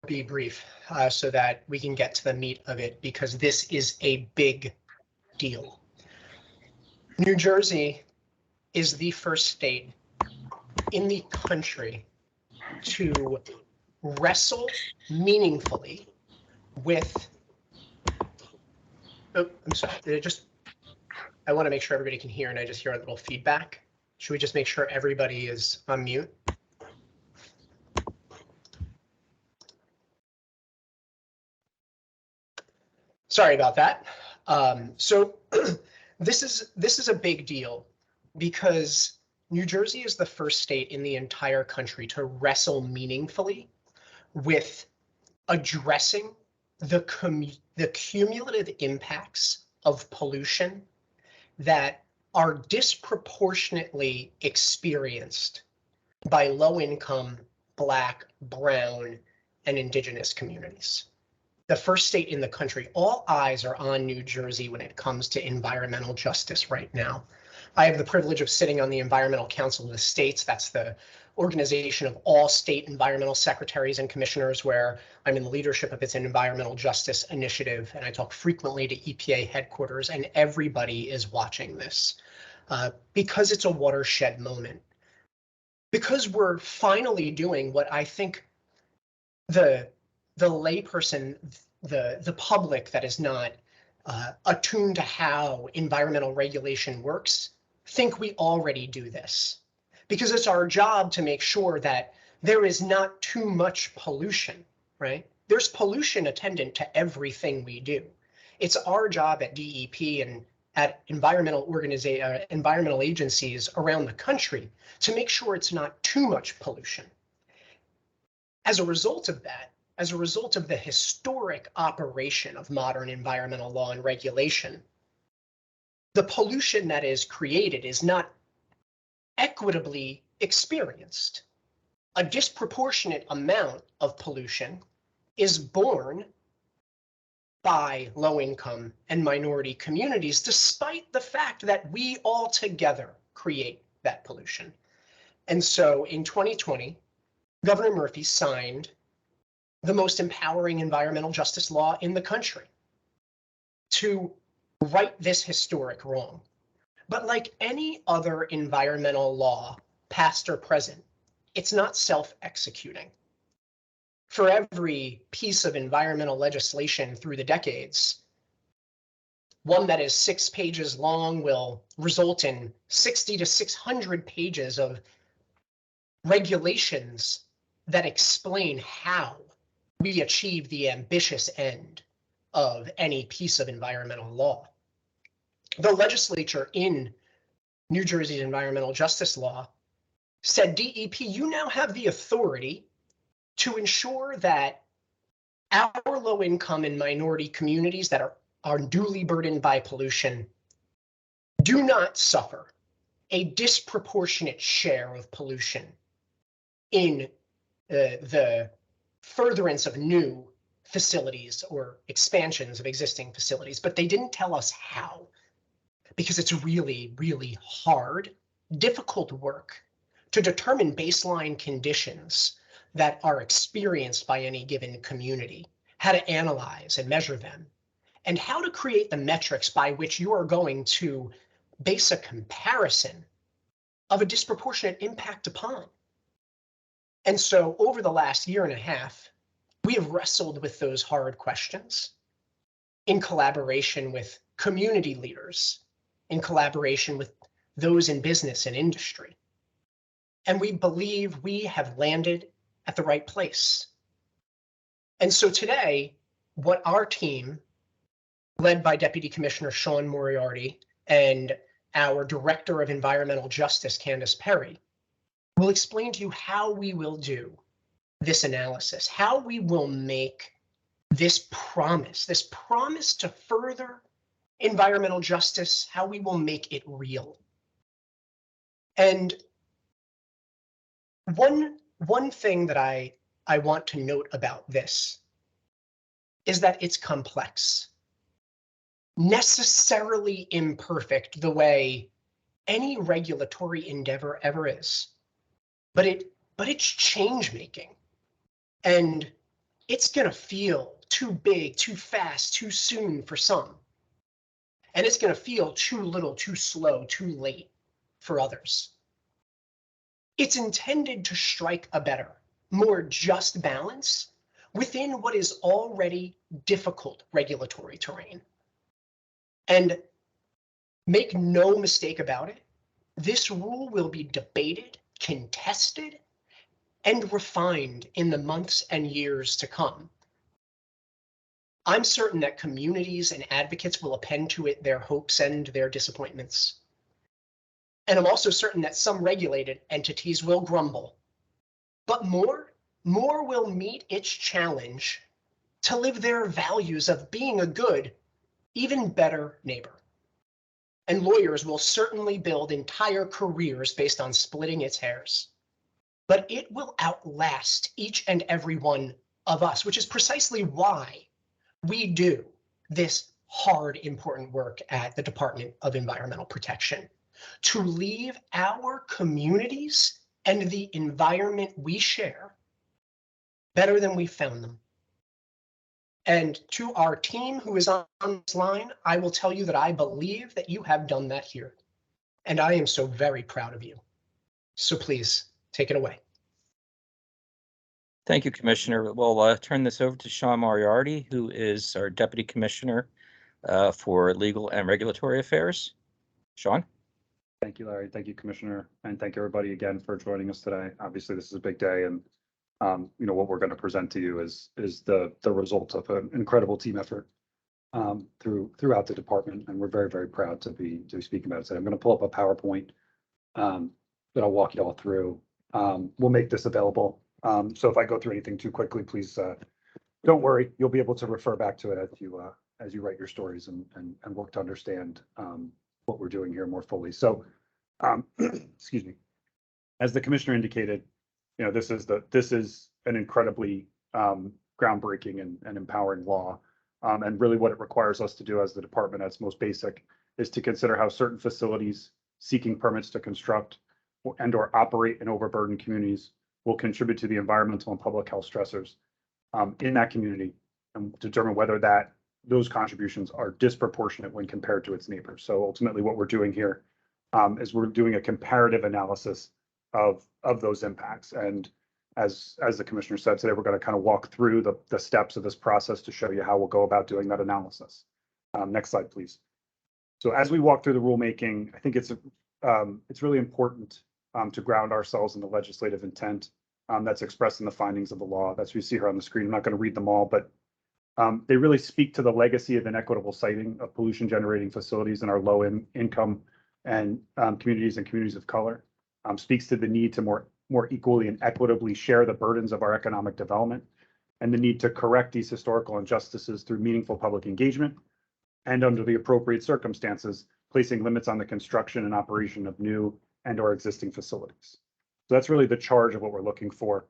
be brief so that we can get to the meat of it, because this is a big deal. New Jersey is the first state in the country to wrestle meaningfully with, oh, I'm sorry, I want to make sure everybody can hear, and I just hear a little feedback. Should we just make sure everybody is on mute? Sorry about that. So this is a big deal because New Jersey is the first state in the entire country to wrestle meaningfully with addressing the cumulative impacts of pollution that are disproportionately experienced by low-income, Black, Brown, and Indigenous communities. The first state in the country, all eyes are on New Jersey when it comes to environmental justice right now. I have the privilege of sitting on the Environmental Council of the States. That's the organization of all state environmental secretaries and commissioners, where I'm in the leadership of its environmental justice initiative, and I talk frequently to EPA headquarters, and everybody is watching this because it's a watershed moment. Because we're finally doing what I think the layperson, the public that is not attuned to how environmental regulation works, think we already do this. Because it's our job to make sure that there is not too much pollution, right? There's pollution attendant to everything we do. It's our job at DEP and at environmental agencies around the country to make sure it's not too much pollution. As a result of that, as a result of the historic operation of modern environmental law and regulation, the pollution that is created is not equitably experienced. A disproportionate amount of pollution is borne by low-income and minority communities, despite the fact that we all together create that pollution. And so in 2020, Governor Murphy signed the most empowering environmental justice law in the country to right this historic wrong. But like any other environmental law, past or present, it's not self-executing. For every piece of environmental legislation through the decades, one that is 6 pages long will result in 60 to 600 pages of regulations that explain how we achieve the ambitious end of any piece of environmental law. The legislature in New Jersey's environmental justice law said, DEP, you now have the authority to ensure that our low-income and minority communities that are unduly burdened by pollution do not suffer a disproportionate share of pollution in the furtherance of new facilities or expansions of existing facilities. But they didn't tell us how, because it's really, really hard, difficult work to determine baseline conditions that are experienced by any given community, how to analyze and measure them, and how to create the metrics by which you are going to base a comparison of a disproportionate impact upon. And so over the last year and a half, we have wrestled with those hard questions in collaboration with community leaders, in collaboration with those in business and industry. And we believe we have landed at the right place. And so today, what our team, led by Deputy Commissioner Sean Moriarty and our Director of Environmental Justice, Candace Perry, will explain to you how we will do this analysis, how we will make this promise to further environmental justice, how we will make it real. And one thing that I want to note about this is that it's complex, necessarily imperfect the way any regulatory endeavor ever is, but it's change making. And it's going to feel too big, too fast, too soon for some. And it's going to feel too little, too slow, too late for others. It's intended to strike a better, more just balance within what is already difficult regulatory terrain. And make no mistake about it, this rule will be debated, contested, and refined in the months and years to come. I'm certain that communities and advocates will append to it their hopes and their disappointments. And I'm also certain that some regulated entities will grumble, but more will meet its challenge to live their values of being a good, even better neighbor. And lawyers will certainly build entire careers based on splitting its hairs. But it will outlast each and every one of us, which is precisely why we do this hard, important work at the Department of Environmental Protection, to leave our communities and the environment we share better than we found them. And to our team who is on this line, I will tell you that I believe that you have done that here. And I am so very proud of you. So please take it away. Thank you, Commissioner. We'll turn this over to Sean Moriarty, who is our Deputy Commissioner for Legal and Regulatory Affairs. Sean? Thank you, Larry. Thank you, Commissioner. And thank everybody again for joining us today. Obviously, this is a big day, and what we're going to present to you is the result of an incredible team effort throughout the department, and we're very, very proud to be speaking about it today. I'm going to pull up a PowerPoint that I'll walk you all through. We'll make this available. So if I go through anything too quickly, please don't worry. You'll be able to refer back to it as you write your stories and work to understand what we're doing here more fully. So, excuse me. As the commissioner indicated, this is an incredibly groundbreaking and empowering law. And really what it requires us to do as the department, at its most basic, is to consider how certain facilities seeking permits to construct and/or operate in overburdened communities will contribute to the environmental and public health stressors in that community, and determine whether those contributions are disproportionate when compared to its neighbors. So ultimately what we're doing here is we're doing a comparative analysis of those impacts. And as the commissioner said today, we're going to kind of walk through the steps of this process to show you how we'll go about doing that analysis. Next slide, please. So as we walk through the rulemaking, I think it's really important to ground ourselves in the legislative intent that's expressed in the findings of the law. That's what you see here on the screen. I'm not going to read them all, but they really speak to the legacy of inequitable siting of pollution generating facilities in our low income and communities and communities of color. Speaks to the need to more equally and equitably share the burdens of our economic development, and the need to correct these historical injustices through meaningful public engagement, and under the appropriate circumstances, placing limits on the construction and operation of new and/or existing facilities. So that's really the charge of what we're looking for,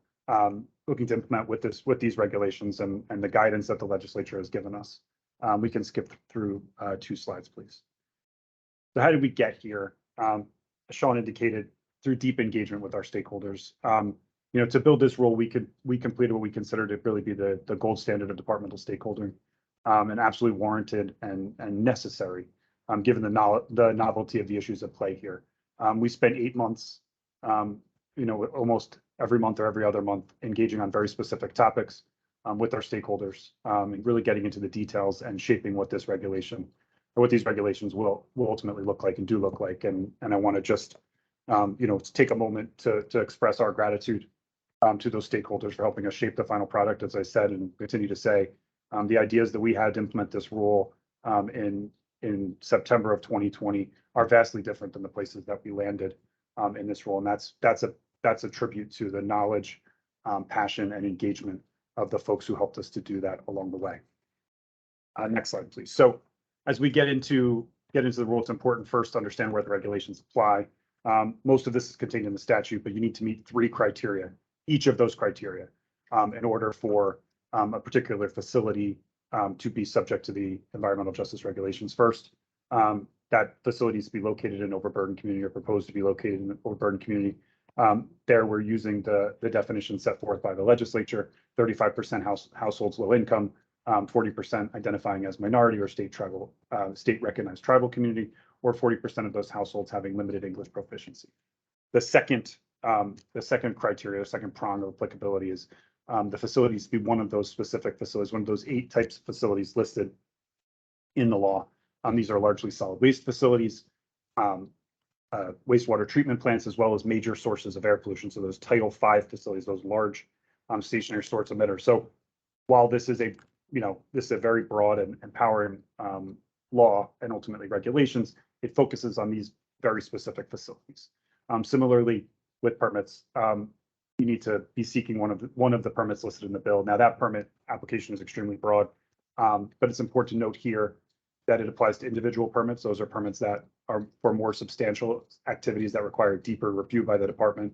looking to implement with these regulations and the guidance that the legislature has given us. We can skip through 2 slides, please. So how did we get here? As Sean indicated, through deep engagement with our stakeholders. To build this rule, we completed what we consider to really be the gold standard of departmental stakeholding, and absolutely warranted and necessary, given the novelty of the issues at play here. We spent 8 months, almost every month or every other month, engaging on very specific topics with our stakeholders, and really getting into the details and shaping what this regulation or what these regulations will ultimately look like and do look like. And I want to just take a moment to express our gratitude to those stakeholders for helping us shape the final product. As I said and continue to say, the ideas that we had to implement this rule in September of 2020 are vastly different than the places that we landed in this role, and that's a tribute to the knowledge, passion, and engagement of the folks who helped us to do that along the way. Next slide, please. So as we get into the rule, it's important first to understand where the regulations apply. Most of this is contained in the statute, but you need to meet 3 criteria, each of those criteria, in order for a particular facility to be subject to the environmental justice regulations. First, that facility is to be located in an overburdened community or proposed to be located in an overburdened community, There we're using the definition set forth by the legislature, 35% households low income, 40% identifying as minority or state recognized tribal community, or 40% of those households having limited English proficiency. The second criteria, second prong of applicability is the facilities be one of those specific facilities, one of those 8 types of facilities listed in the law. These are largely solid waste facilities, wastewater treatment plants, as well as major sources of air pollution. So those Title V facilities, those large stationary source emitters. So while this is a very broad and empowering law and ultimately regulations, it focuses on these very specific facilities. Similarly, with permits, you need to be seeking one of the permits listed in the bill. Now that permit application is extremely broad, but it's important to note here that it applies to individual permits. Those are permits that are for more substantial activities that require deeper review by the department,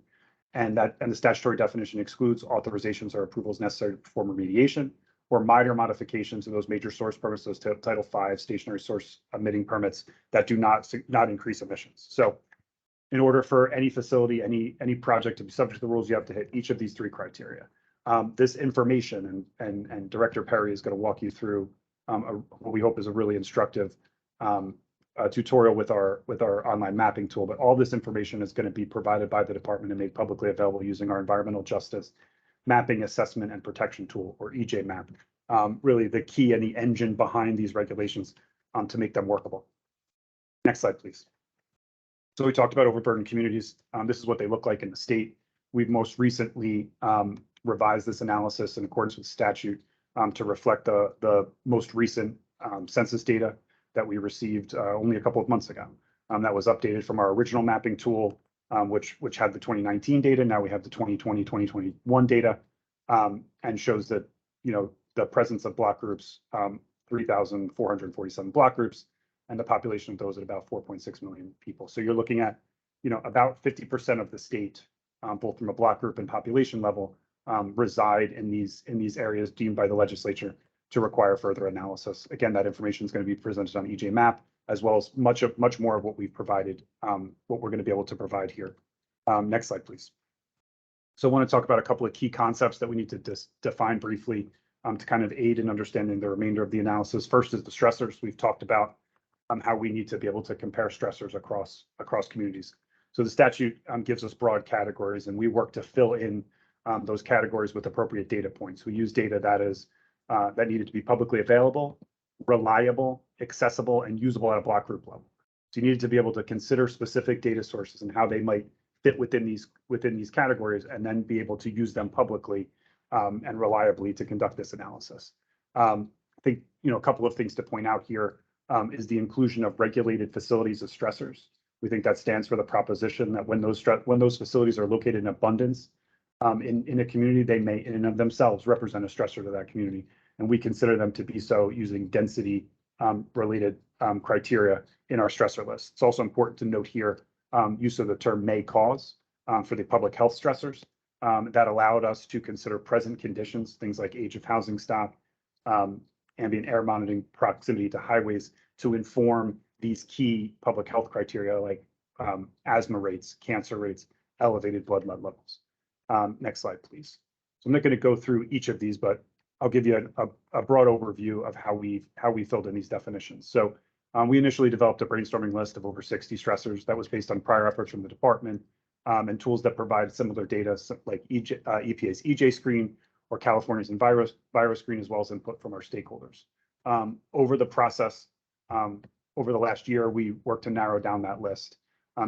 and the statutory definition excludes authorizations or approvals necessary to perform remediation or minor modifications to those major source permits, those Title V stationary source emitting permits that do not increase emissions. So in order for any facility, any project to be subject to the rules, you have to hit each of these 3 criteria. This information and Director Perry is going to walk you through what we hope is a really instructive tutorial with our online mapping tool. But all this information is going to be provided by the department and made publicly available using our Environmental Justice Mapping Assessment and Protection Tool, or EJ Map. Really the key and the engine behind these regulations to make them workable. Next slide, please. So we talked about overburdened communities. This is what they look like in the state. We've most recently revised this analysis in accordance with statute to reflect the most recent census data that we received only a couple of months ago. That was updated from our original mapping tool, which had the 2019 data. Now we have the 2020, 2021 data, and shows that, the presence of block groups, 3,447 block groups, and the population of those at about 4.6 million people. So you're looking at, about 50% of the state, both from a block group and population level, reside in these areas deemed by the legislature to require further analysis. Again, that information is going to be presented on EJ Map, as well as much more of what we've provided, what we're going to be able to provide here. Next slide, please. So I want to talk about a couple of key concepts that we need to define briefly to kind of aid in understanding the remainder of the analysis. First is the stressors. We've talked about how we need to be able to compare stressors across communities. So the statute gives us broad categories, and we work to fill in those categories with appropriate data points. We use data that needed to be publicly available, reliable, accessible, and usable at a block group level. So you needed to be able to consider specific data sources and how they might fit within these categories, and then be able to use them publicly and reliably to conduct this analysis. I think a couple of things to point out here is the inclusion of regulated facilities as stressors. We think that stands for the proposition that when those facilities are located in abundance in a community, they may in and of themselves represent a stressor to that community, and we consider them to be so using density related criteria in our stressor list. It's also important to note here use of the term may cause for the public health stressors that allowed us to consider present conditions, things like age of housing stock, ambient air monitoring, proximity to highways, to inform these key public health criteria like asthma rates, cancer rates, elevated blood lead levels. Next slide, please. So I'm not going to go through each of these, but I'll give you a broad overview of how we filled in these definitions. So we initially developed a brainstorming list of over 60 stressors that was based on prior efforts from the department and tools that provide similar data like EPA's EJ Screen or California's EnviroScreen, as well as input from our stakeholders. Over the process, over the last year, we worked to narrow down that list,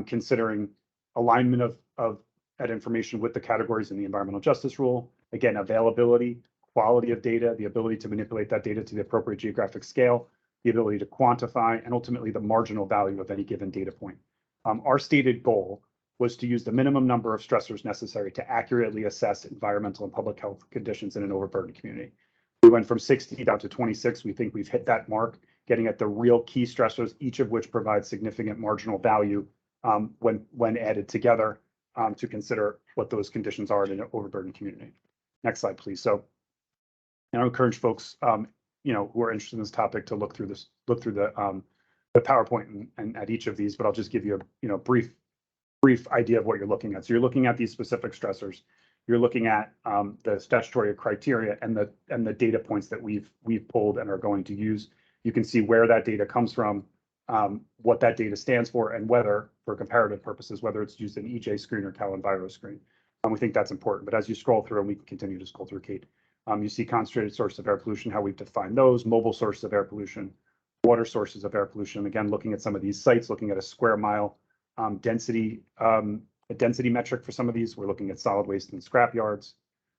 considering alignment of that information with the categories in the environmental justice rule. Again, availability, quality of data, the ability to manipulate that data to the appropriate geographic scale, the ability to quantify, and ultimately the marginal value of any given data point. Our stated goal was to use the minimum number of stressors necessary to accurately assess environmental and public health conditions in an overburdened community. We went from 60 down to 26. We think we've hit that mark, getting at the real key stressors, each of which provide significant marginal value when added together to consider what those conditions are in an overburdened community. Next slide, please. So I encourage folks who are interested in this topic to look through the PowerPoint and at each of these, but I'll just give you a brief brief idea of what you're looking at. So you're looking at these specific stressors. You're looking at the statutory criteria and the data points that we've pulled and are going to use. You can see where that data comes from, what that data stands for, and whether, for comparative purposes, whether it's used in EJ screen or Cal Enviro screen. We think that's important. But as you scroll through, and we can continue to scroll through, Kate, you see concentrated sources of air pollution, how we've defined those, mobile sources of air pollution, water sources of air pollution. Again, looking at some of these sites, looking at a square mile density, a density metric for some of these. We're looking at solid waste and scrap yards.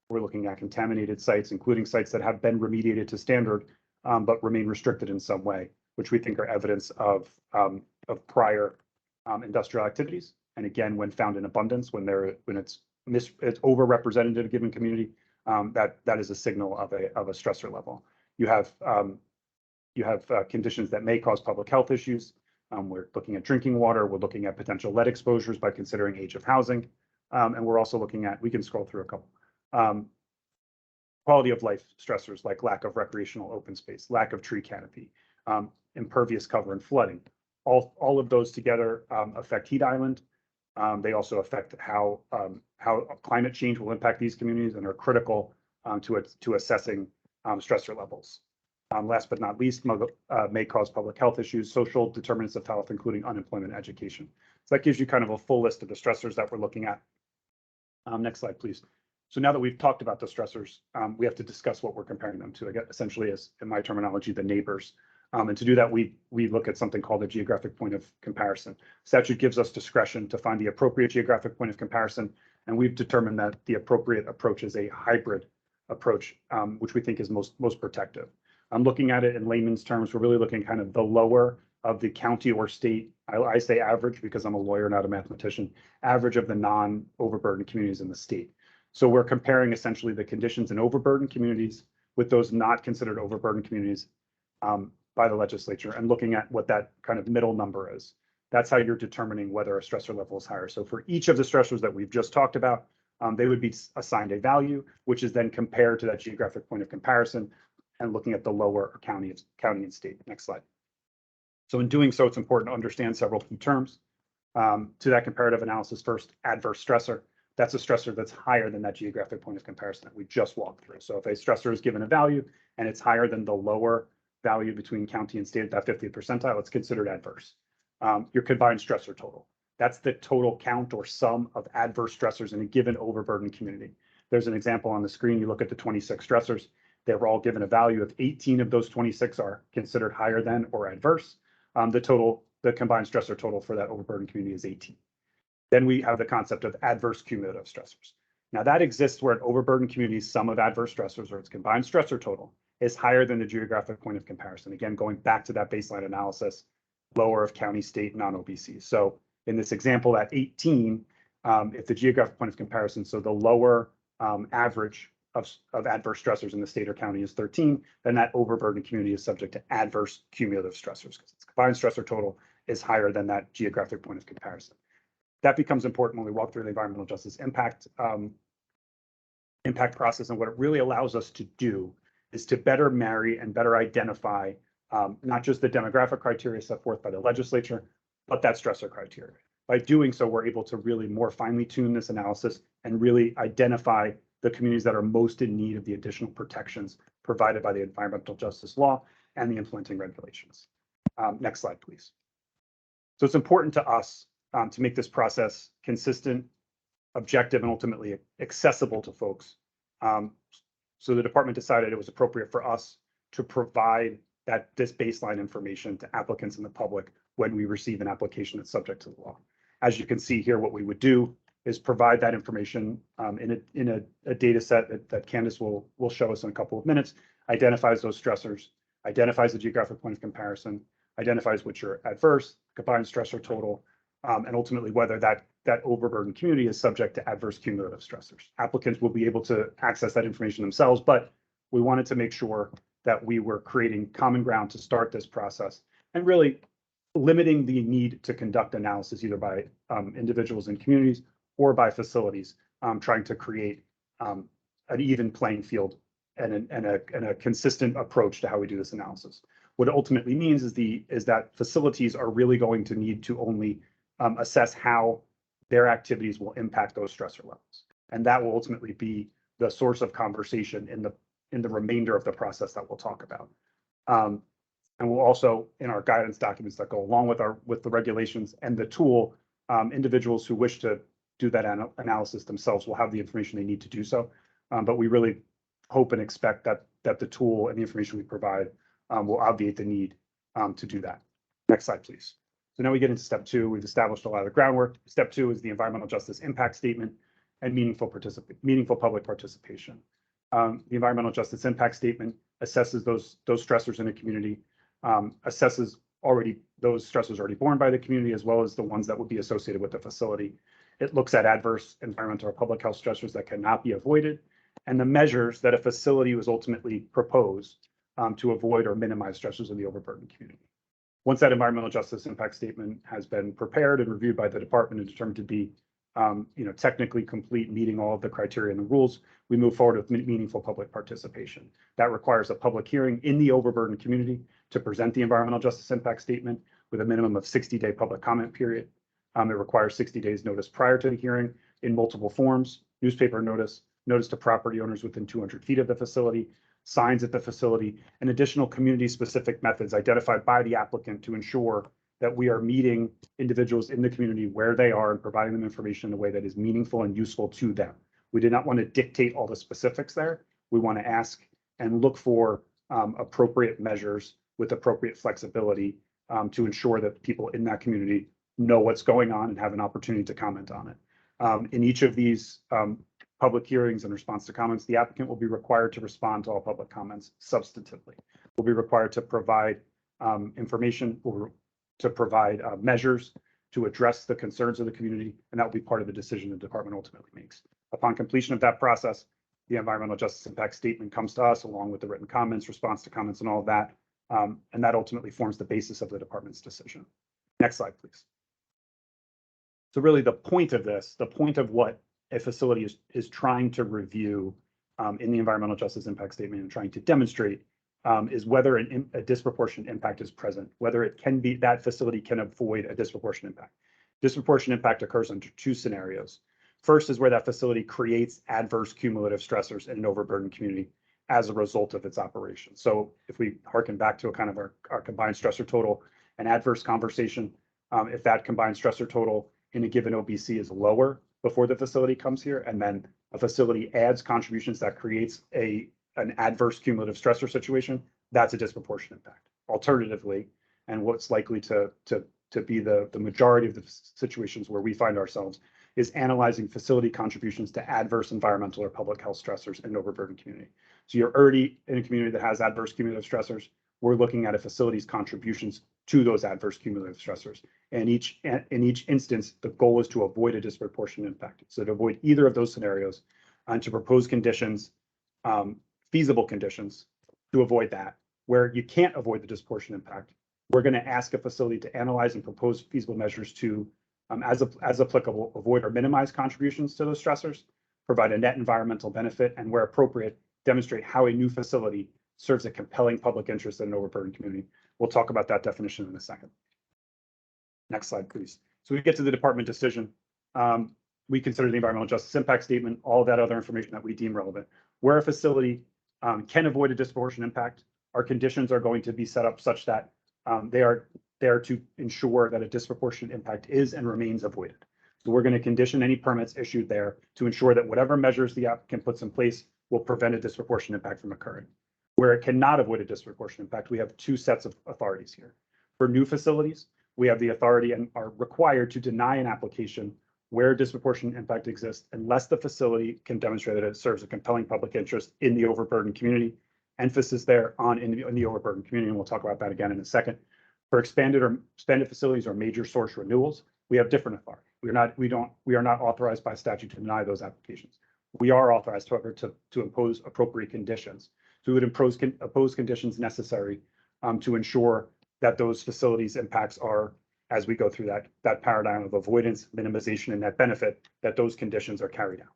We're looking at contaminated sites, including sites that have been remediated to standard, but remain restricted in some way, which we think are evidence of prior industrial activities. And again, when found in abundance, when it's overrepresented in a given community, that is a signal of a stressor level. You have conditions that may cause public health issues. We're looking at drinking water. We're looking at potential lead exposures by considering age of housing. And we're also looking at, we can scroll through a couple, quality of life stressors like lack of recreational open space, lack of tree canopy, impervious cover and flooding. All of those together affect heat island. They also affect how climate change will impact these communities and are critical to assessing stressor levels. Last but not least, may cause public health issues, social determinants of health, including unemployment and education. So that gives you kind of a full list of the stressors that we're looking at. Next slide, please. So now that we've talked about the stressors, we have to discuss what we're comparing them to. I guess essentially, as in my terminology, the neighbors. And to do that, we look at something called a geographic point of comparison. Statute gives us discretion to find the appropriate geographic point of comparison, and we've determined that the appropriate approach is a hybrid approach, which we think is most protective. I'm looking at it in layman's terms. We're really looking kind of the lower of the county or state. I say average because I'm a lawyer, not a mathematician. Average of the non-overburdened communities in the state. So we're comparing essentially the conditions in overburdened communities with those not considered overburdened communities by the legislature and looking at what that kind of middle number is. That's how you're determining whether a stressor level is higher. So for each of the stressors that we've just talked about, they would be assigned a value, which is then compared to that geographic point of comparison and looking at the lower county and state. Next slide. So in doing so, it's important to understand several key terms. To that comparative analysis, first, adverse stressor. That's a stressor that's higher than that geographic point of comparison that we just walked through. So if a stressor is given a value and it's higher than the lower value between county and state at that 50th percentile, it's considered adverse. Your combined stressor total. That's the total count or sum of adverse stressors in a given overburdened community. There's an example on the screen. You look at the 26 stressors. They were all given a value of 18 of those 26 are considered higher than or adverse. The combined stressor total for that overburdened community is 18. Then we have the concept of adverse cumulative stressors. Now that exists where an overburdened community's sum of adverse stressors or its combined stressor total is higher than the geographic point of comparison. Again, going back to that baseline analysis, lower of county, state, non-OBC. So in this example at 18, if the geographic point of comparison, so the lower average of adverse stressors in the state or county is 13, then that overburdened community is subject to adverse cumulative stressors because its combined stressor total is higher than that geographic point of comparison. That becomes important when we walk through the environmental justice impact process. And what it really allows us to do is to better marry and better identify not just the demographic criteria set forth by the legislature, but that stressor criteria. By doing so, we're able to really more finely tune this analysis and really identify the communities that are most in need of the additional protections provided by the environmental justice law and the implementing regulations. Next slide, please. So it's important to us to make this process consistent, objective, and ultimately accessible to folks. So the department decided it was appropriate for us to provide this baseline information to applicants and the public when we receive an application that's subject to the law. As you can see here, what we would do is provide that information in a data set that Candace will show us in a couple of minutes, identifies those stressors, identifies the geographic point of comparison, identifies which are adverse, combined stressor total, and ultimately whether that overburdened community is subject to adverse cumulative stressors. Applicants will be able to access that information themselves, but we wanted to make sure that we were creating common ground to start this process and really limiting the need to conduct analysis either by individuals and communities or by facilities, trying to create an even playing field and a consistent approach to how we do this analysis. What it ultimately means is that facilities are really going to need to only assess how their activities will impact those stressor levels. And that will ultimately be the source of conversation in the remainder of the process that we'll talk about. And we'll also, in our guidance documents that go along with the regulations and the tool, individuals who wish to do that analysis themselves will have the information they need to do so. But we really hope and expect that the tool and the information we provide will obviate the need to do that. Next slide, please. So now we get into step 2. We've established a lot of the groundwork. Step 2 is the environmental justice impact statement and meaningful public participation. The environmental justice impact statement assesses those stressors in a community, assesses those stressors already borne by the community, as well as the ones that would be associated with the facility. It looks at adverse environmental or public health stressors that cannot be avoided, and the measures that a facility was ultimately proposed to avoid or minimize stressors in the overburdened community. Once that environmental justice impact statement has been prepared and reviewed by the department and determined to be technically complete, meeting all of the criteria and the rules, we move forward with meaningful public participation. That requires a public hearing in the overburdened community to present the environmental justice impact statement with a minimum of 60-day public comment period. It requires 60 days notice prior to the hearing in multiple forms: newspaper notice, notice to property owners within 200 feet of the facility, signs at the facility, and additional community-specific methods identified by the applicant to ensure that we are meeting individuals in the community where they are and providing them information in a way that is meaningful and useful to them. We did not want to dictate all the specifics there. We want to ask and look for appropriate measures with appropriate flexibility to ensure that people in that community know what's going on and have an opportunity to comment on it. In each of these public hearings in response to comments, the applicant will be required to respond to all public comments substantively. Will be required to provide information or to provide measures to address the concerns of the community, and that will be part of the decision the department ultimately makes. Upon completion of that process, the environmental justice impact statement comes to us along with the written comments, response to comments, and all of that, and that ultimately forms the basis of the department's decision. Next slide, please. So really the point of this, the point of what a facility is trying to review in the environmental justice impact statement and trying to demonstrate is whether a disproportionate impact is present, whether it can be that facility can avoid a disproportionate impact. Disproportionate impact occurs under 2 scenarios. First is where that facility creates adverse cumulative stressors in an overburdened community as a result of its operation. So if we harken back to a kind of our combined stressor total and adverse conversation, if that combined stressor total in a given OBC is lower before the facility comes here, and then a facility adds contributions that creates an adverse cumulative stressor situation, that's a disproportionate impact. Alternatively, and what's likely to be the majority of the situations where we find ourselves, is analyzing facility contributions to adverse environmental or public health stressors in an overburdened community. So you're already in a community that has adverse cumulative stressors. We're looking at a facility's contributions to those adverse cumulative stressors. And in each instance, the goal is to avoid a disproportionate impact. So to avoid either of those scenarios and to propose conditions, feasible conditions to avoid that. Where you can't avoid the disproportionate impact, we're going to ask a facility to analyze and propose feasible measures to, as applicable, avoid or minimize contributions to those stressors, provide a net environmental benefit, and where appropriate, demonstrate how a new facility serves a compelling public interest in an overburdened community. We'll talk about that definition in a second. Next slide, please. So we get to the department decision. We consider the environmental justice impact statement, all of that other information that we deem relevant. Where a facility can avoid a disproportionate impact, our conditions are going to be set up such that they are there to ensure that a disproportionate impact is and remains avoided. So we're going to condition any permits issued there to ensure that whatever measures the applicant puts in place will prevent a disproportionate impact from occurring. Where it cannot avoid a disproportionate impact, we have 2 sets of authorities here. For new facilities, we have the authority and are required to deny an application where disproportionate impact exists unless the facility can demonstrate that it serves a compelling public interest in the overburdened community. Emphasis there on in the overburdened community, and we'll talk about that again in a second. For expanded facilities or major source renewals, we have different authority. We are not authorized by statute to deny those applications. We are authorized, however, to impose appropriate conditions. So we would oppose conditions necessary to ensure that those facilities' impacts are, as we go through that paradigm of avoidance, minimization, and net benefit, that those conditions are carried out.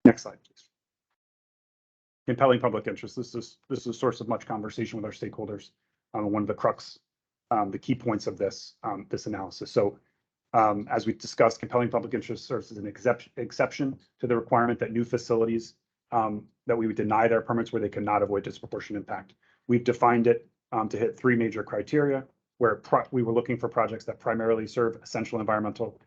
Next slide, please. Compelling public interest. This is a source of much conversation with our stakeholders. One of the crux, the key points of this analysis. So As we discussed, compelling public interest serves as an exception to the requirement that new facilities that we would deny their permits where they cannot avoid disproportionate impact. We've defined it to hit three major criteria where we were looking for projects that primarily serve essential environmental,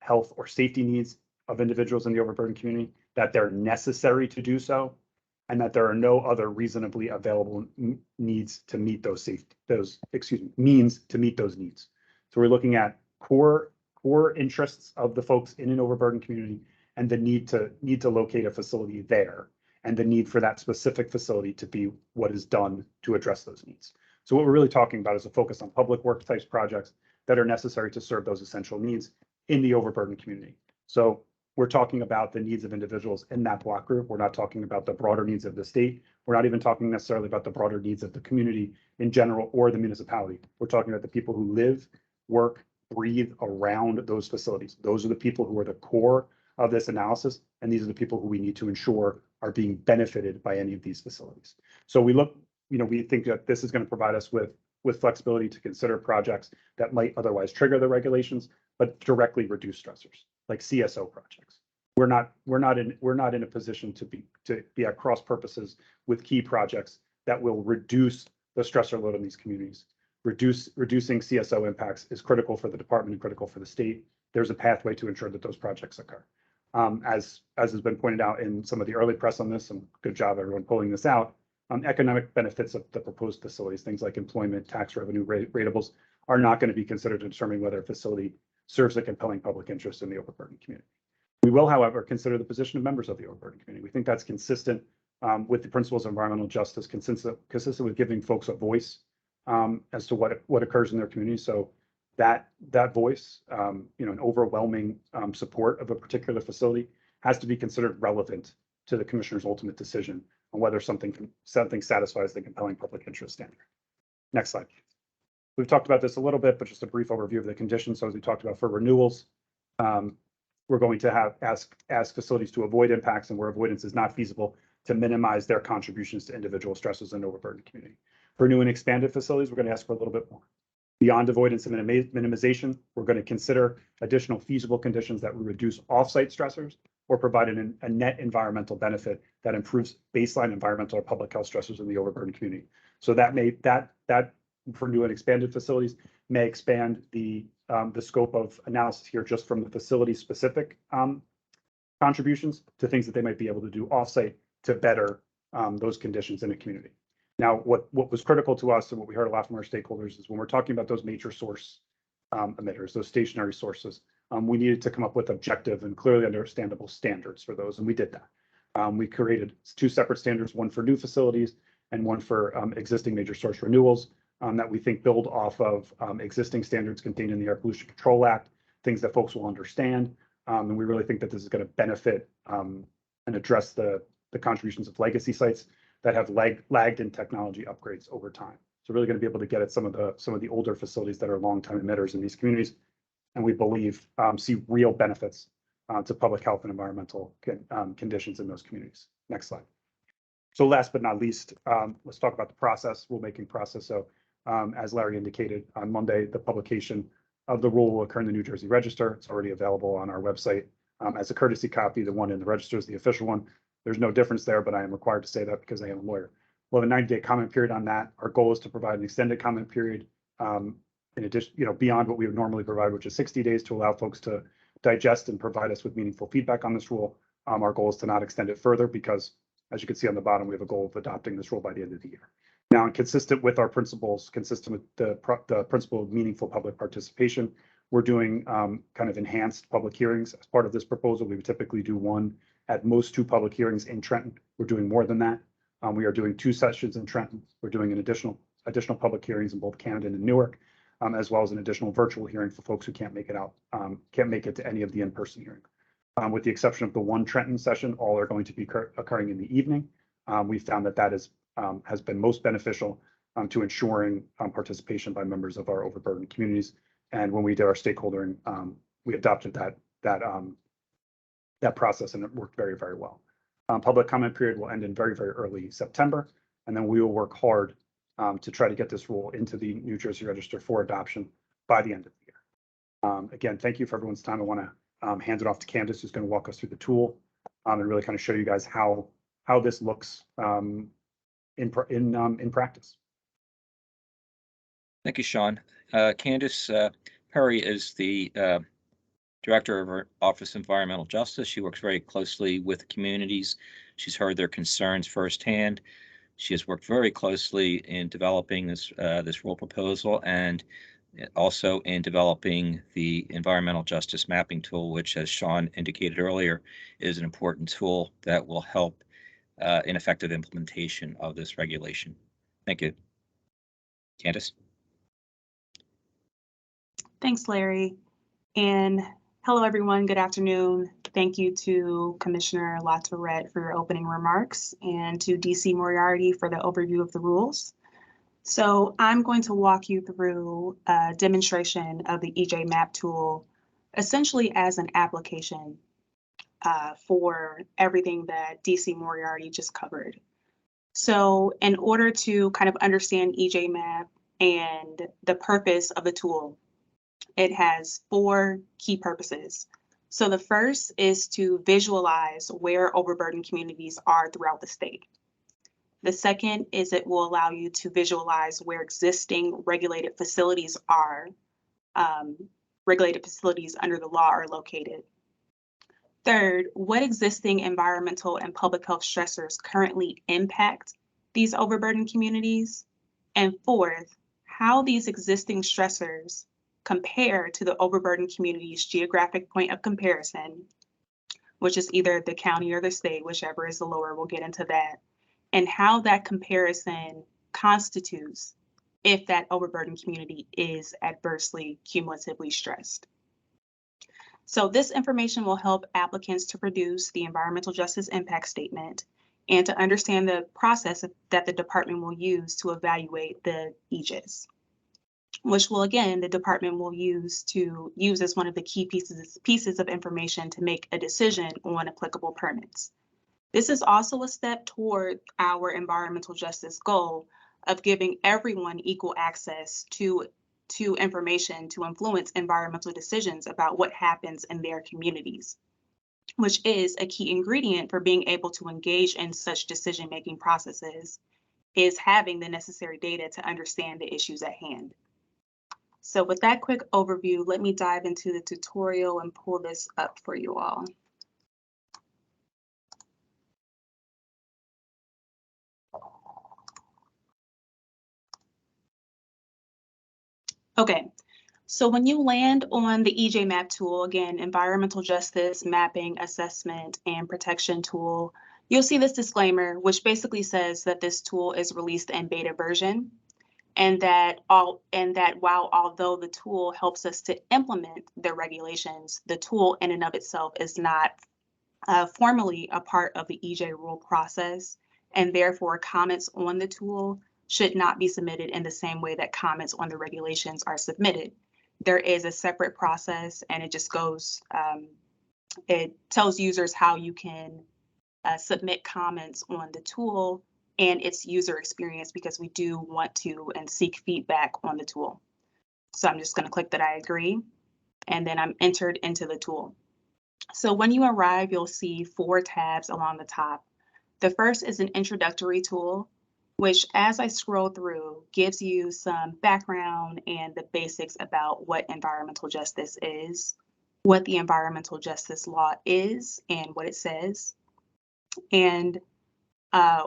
health, or safety needs of individuals in the overburdened community, that they're necessary to do so, and that there are no other reasonably available needs to meet those means to meet those needs. So we're looking at core interests of the folks in an overburdened community and the need to locate a facility there, and the need for that specific facility to be what is done to address those needs. So what we're really talking about is a focus on public work types projects that are necessary to serve those essential needs in the overburdened community. So we're talking about the needs of individuals in that block group. We're not talking about the broader needs of the state. We're not even talking necessarily about the broader needs of the community in general or the municipality. We're talking about the people who live, work, breathe around those facilities. Those are the people who are the core of this analysis, and these are the people who we need to ensure are being benefited by any of these facilities. So we look, we think that this is going to provide us with flexibility to consider projects that might otherwise trigger the regulations, but directly reduce stressors, like CSO projects. We're not in a position to be at cross purposes with key projects that will reduce the stressor load on these communities. Reducing CSO impacts is critical for the department and critical for the state. There's a pathway to ensure that those projects occur. As has been pointed out in some of the early press on this, and good job everyone pulling this out, economic benefits of the proposed facilities, things like employment, tax revenue, ratables, are not going to be considered to determine whether a facility serves a compelling public interest in the overburdened community. We will, however, consider the position of members of the overburdened community. We think that's consistent with the principles of environmental justice, consistent with giving folks a voice as to what occurs in their community. So that voice, an overwhelming support of a particular facility has to be considered relevant to the commissioner's ultimate decision on whether something satisfies the compelling public interest standard. Next slide. We've talked about this a little bit, but just a brief overview of the conditions. So as we talked about for renewals, we're going to ask facilities to avoid impacts, and where avoidance is not feasible, to minimize their contributions to individual stresses in overburdened community. For new and expanded facilities, we're going to ask for a little bit more. Beyond avoidance and minimization, we're going to consider additional feasible conditions that will reduce offsite stressors or provide a net environmental benefit that improves baseline environmental or public health stressors in the overburdened community. So that for new and expanded facilities may expand the scope of analysis here just from the facility specific contributions to things that they might be able to do offsite to better those conditions in a community. Now, what was critical to us and what we heard a lot from our stakeholders is when we're talking about those major source emitters, those stationary sources, we needed to come up with objective and clearly understandable standards for those, and we did that. We created two separate standards, one for new facilities and one for existing major source renewals that we think build off of existing standards contained in the Air Pollution Control Act, things that folks will understand. And we really think that this is going to benefit and address the contributions of legacy sites that have lagged in technology upgrades over time. So really going to be able to get at some of the older facilities that are long-time emitters in these communities, and we believe see real benefits to public health and environmental conditions in those communities. Next slide. So last but not least, let's talk about the process, rulemaking process. So as Larry indicated, on Monday, the publication of the rule will occur in the New Jersey Register. It's already available on our website as a courtesy copy. The one in the Register is the official one. There's no difference there, but I am required to say that because I am a lawyer. We'll have a 90-day comment period on that. Our goal is to provide an extended comment period in addition, beyond what we would normally provide, which is 60 days, to allow folks to digest and provide us with meaningful feedback on this rule. Our goal is to not extend it further because, as you can see on the bottom, we have a goal of adopting this rule by the end of the year. Now, consistent with our principles, consistent with the principle of meaningful public participation, we're doing kind of enhanced public hearings as part of this proposal. We would typically do one, at most two public hearings in Trenton. We're doing more than that. We are doing 2 sessions in Trenton. We're doing an additional public hearings in both Camden and Newark, as well as an additional virtual hearing for folks who can't make it to any of the in-person hearings. With the exception of the one Trenton session, all are going to be occurring in the evening. We found that has been most beneficial to ensuring participation by members of our overburdened communities. And when we did our stakeholdering, we adopted that process, and it worked very, very well. Public comment period will end in very, very early September, and then we will work hard to try to get this rule into the New Jersey Register for adoption by the end of the year. Again, thank you for everyone's time. I want to hand it off to Candace, who's going to walk us through the tool and really kind of show you guys how this looks in practice. Thank you, Sean. Candace Perry is the Director of our Office of Environmental Justice. She works very closely with communities. She's heard their concerns firsthand. She has worked very closely in developing this rule proposal and also in developing the environmental justice mapping tool, which, as Sean indicated earlier, is an important tool that will help in effective implementation of this regulation. Thank you. Candace. Thanks, Larry. And hello, everyone. Good afternoon. Thank you to Commissioner LaTourette for your opening remarks and to DC Moriarty for the overview of the rules. So I'm going to walk you through a demonstration of the EJ Map tool, essentially as an application for everything that DC Moriarty just covered. So in order to kind of understand EJ Map and the purpose of the tool, it has 4 key purposes. So the first is to visualize where overburdened communities are throughout the state. The second is it will allow you to visualize where existing regulated facilities are, regulated facilities under the law are located. Third, what existing environmental and public health stressors currently impact these overburdened communities. And fourth, how these existing stressors compare to the overburdened community's geographic point of comparison, which is either the county or the state, whichever is the lower, we'll get into that, and how that comparison constitutes if that overburdened community is adversely cumulatively stressed. So this information will help applicants to produce the environmental justice impact statement and to understand the process that the department will use to evaluate the EJIS, which will, again, the department will use as one of the key pieces of information to make a decision on applicable permits. This is also a step toward our environmental justice goal of giving everyone equal access to information to influence environmental decisions about what happens in their communities, which is a key ingredient for being able to engage in such decision-making processes, is having the necessary data to understand the issues at hand. So with that quick overview, let me dive into the tutorial and pull this up for you all. Okay, so when you land on the EJ Map tool, again, environmental justice, mapping, assessment, and protection tool, you'll see this disclaimer, which basically says that this tool is released in beta version, and that while although the tool helps us to implement the regulations, the tool in and of itself is not formally a part of the EJ rule process, and therefore comments on the tool should not be submitted in the same way that comments on the regulations are submitted. There is a separate process, and it just goes, it tells users how you can submit comments on the tool and its user experience, because we do want to and seek feedback on the tool. So I'm just going to click that I agree, and then I'm entered into the tool. So when you arrive, you'll see 4 tabs along the top. The first is an introductory tool, which, as I scroll through, gives you some background and the basics about what environmental justice is, what the environmental justice law is and what it says, and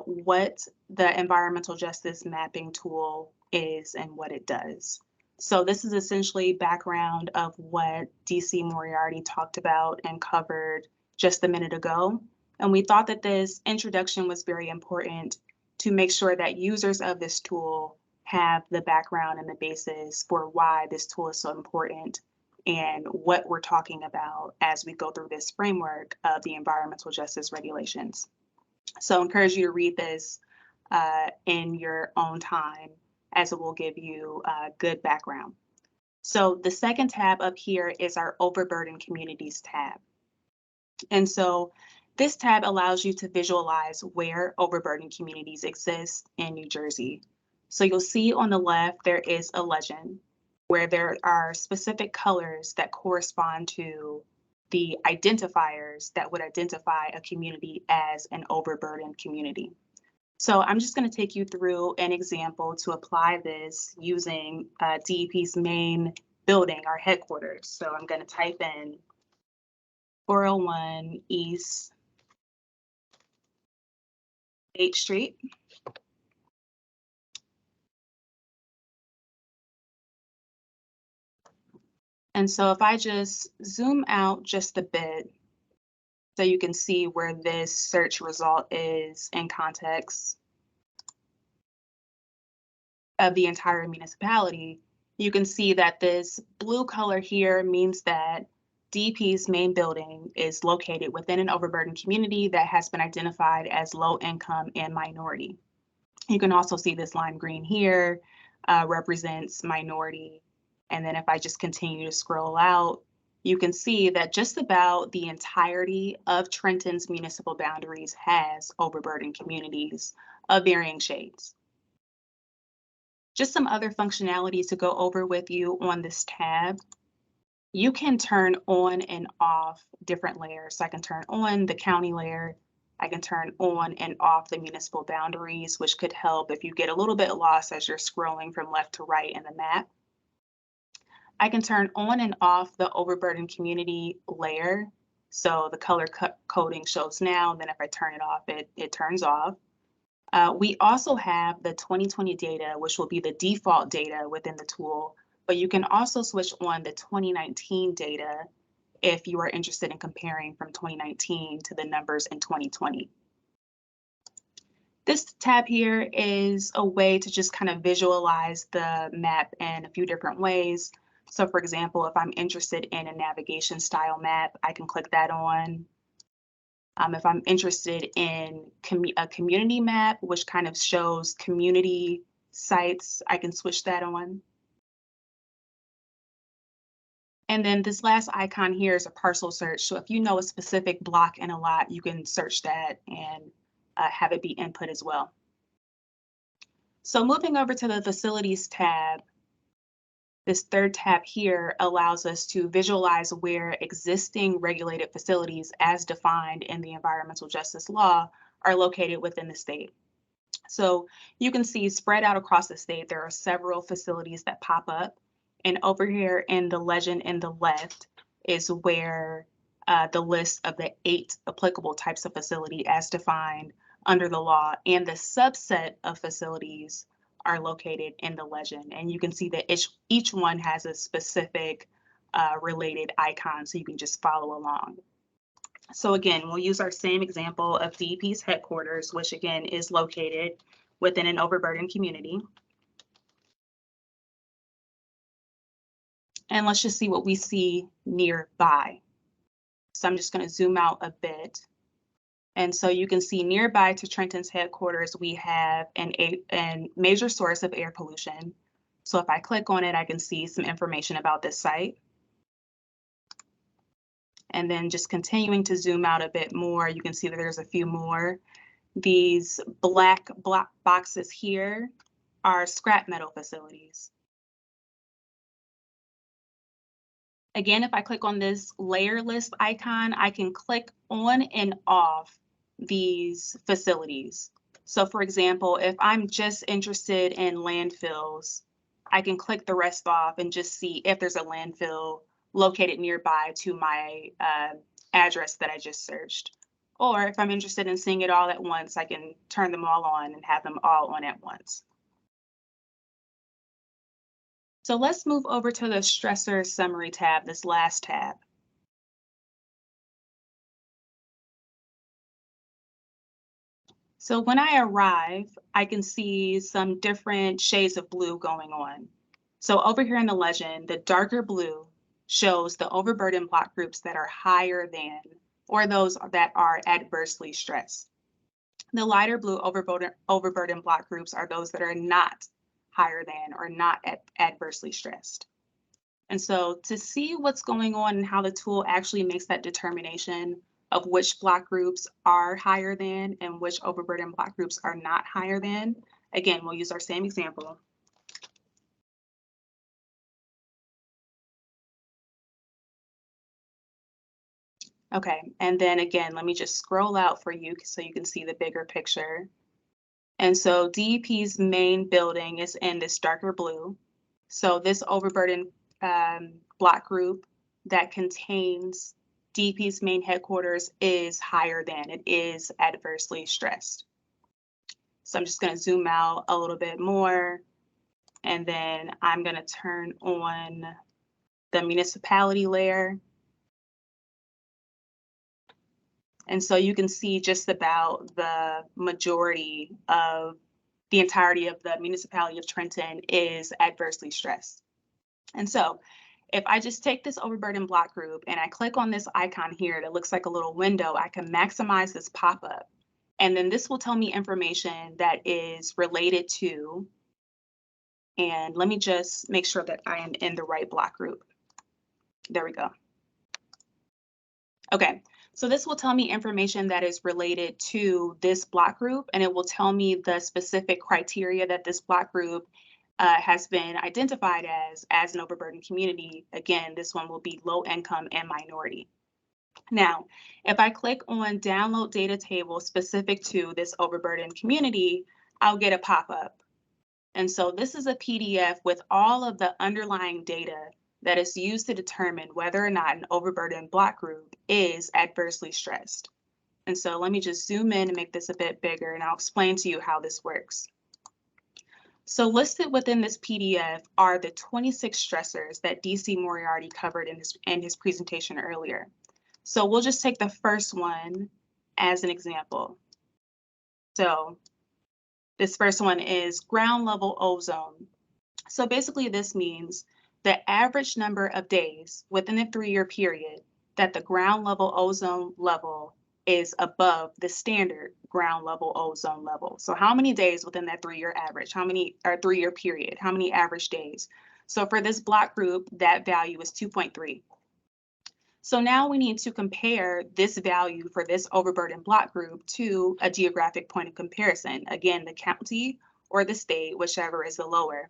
what the environmental justice mapping tool is and what it does. So this is essentially background of what DC Moriarty talked about and covered just a minute ago. And we thought that this introduction was very important to make sure that users of this tool have the background and the basis for why this tool is so important and what we're talking about as we go through this framework of the environmental justice regulations. So I encourage you to read this in your own time, as it will give you a good background. So the second tab up here is our overburdened communities tab. And so this tab allows you to visualize where overburdened communities exist in New Jersey. So you'll see on the left, there is a legend. where there are specific colors that correspond to the identifiers that would identify a community as an overburdened community. So I'm just going to take you through an example to apply this using DEP's main building, our headquarters. So I'm going to type in 401 East 8th Street. And so if I just zoom out just a bit, so you can see where this search result is in context of the entire municipality, you can see that this blue color here means that DEP's main building is located within an overburdened community that has been identified as low income and minority. You can also see this lime green here represents minority. And then if I just continue to scroll out, you can see that just about the entirety of Trenton's municipal boundaries has overburdened communities of varying shades. Just some other functionality to go over with you on this tab. You can turn on and off different layers. So I can turn on the county layer. I can turn on and off the municipal boundaries, which could help if you get a little bit lost as you're scrolling from left to right in the map. I can turn on and off the overburdened community layer. So the color coding shows now, and then if I turn it off, it turns off. We also have the 2020 data, which will be the default data within the tool, but you can also switch on the 2019 data if you are interested in comparing from 2019 to the numbers in 2020. This tab here is a way to just kind of visualize the map in a few different ways. So for example, if I'm interested in a navigation style map, I can click that on. If I'm interested in a community map, which kind of shows community sites, I can switch that on. And then this last icon here is a parcel search. So if you know a specific block in a lot, you can search that and have it be input as well. So moving over to the facilities tab, this third tab here allows us to visualize where existing regulated facilities as defined in the environmental justice law are located within the state. So you can see spread out across the state, there are several facilities that pop up. And over here in the legend in the left is where the list of the 8 applicable types of facility as defined under the law and the subset of facilities are located in the legend. And you can see that each one has a specific related icon, so you can just follow along. So again, we'll use our same example of DEP's headquarters, which again is located within an overburdened community. And let's just see what we see nearby. So I'm just going to zoom out a bit. And so you can see nearby to Trenton's headquarters, we have a major source of air pollution. So if I click on it, I can see some information about this site. And then just continuing to zoom out a bit more, you can see that there's a few more. These black boxes here are scrap metal facilities. Again, if I click on this layer list icon, I can click on and off these facilities. So for example, if I'm just interested in landfills, I can click the rest off and just see if there's a landfill located nearby to my address that I just searched. Or if I'm interested in seeing it all at once, I can turn them all on and have them all on at once. So let's move over to the stressor summary tab, this last tab. So when I arrive, I can see some different shades of blue going on. So over here in the legend, the darker blue shows the overburdened block groups that are higher than, or those that are adversely stressed. The lighter blue overburdened block groups are those that are not higher than or not adversely stressed. And so to see what's going on and how the tool actually makes that determination of which block groups are higher than and which overburdened block groups are not higher than, again, we'll use our same example. Okay, and then again, let me just scroll out for you so you can see the bigger picture. And so DEP's main building is in this darker blue. So this overburden block group that contains DEP's main headquarters is higher than, it is adversely stressed. So I'm just going to zoom out a little bit more, and then I'm going to turn on the municipality layer. And so you can see just about the majority of the entirety of the municipality of Trenton is adversely stressed. And so if I just take this overburden block group and I click on this icon here that looks like a little window, I can maximize this pop-up. And then this will tell me information that is related to, and let me just make sure that I am in the right block group. There we go. Okay, so this will tell me information that is related to this block group, and it will tell me the specific criteria that this block group has been identified as an overburdened community. Again, this one will be low income and minority. Now, if I click on download data table specific to this overburdened community, I'll get a pop-up. And so this is a PDF with all of the underlying data that is used to determine whether or not an overburdened block group is adversely stressed. And so let me just zoom in and make this a bit bigger, and I'll explain to you how this works. So listed within this PDF are the 26 stressors that DC Moriarty covered in his presentation earlier. So we'll just take the first one as an example. So this first one is ground level ozone. So basically this means the average number of days within a 3-year period that the ground level ozone level is above the standard ground level ozone level. So how many days within that 3-year average, how many, or 3-year period, how many average days? So for this block group, that value is 2.3. So now we need to compare this value for this overburden block group to a geographic point of comparison. Again, the county or the state, whichever is the lower.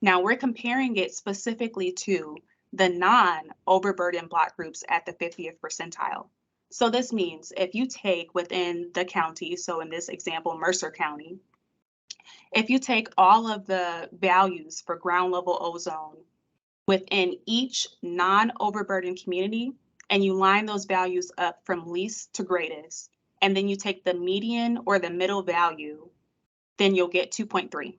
Now we're comparing it specifically to the non-overburden block groups at the 50th percentile. So this means if you take within the county, so in this example, Mercer County, if you take all of the values for ground level ozone within each non-overburden community, and you line those values up from least to greatest, and then you take the median or the middle value, then you'll get 2.3.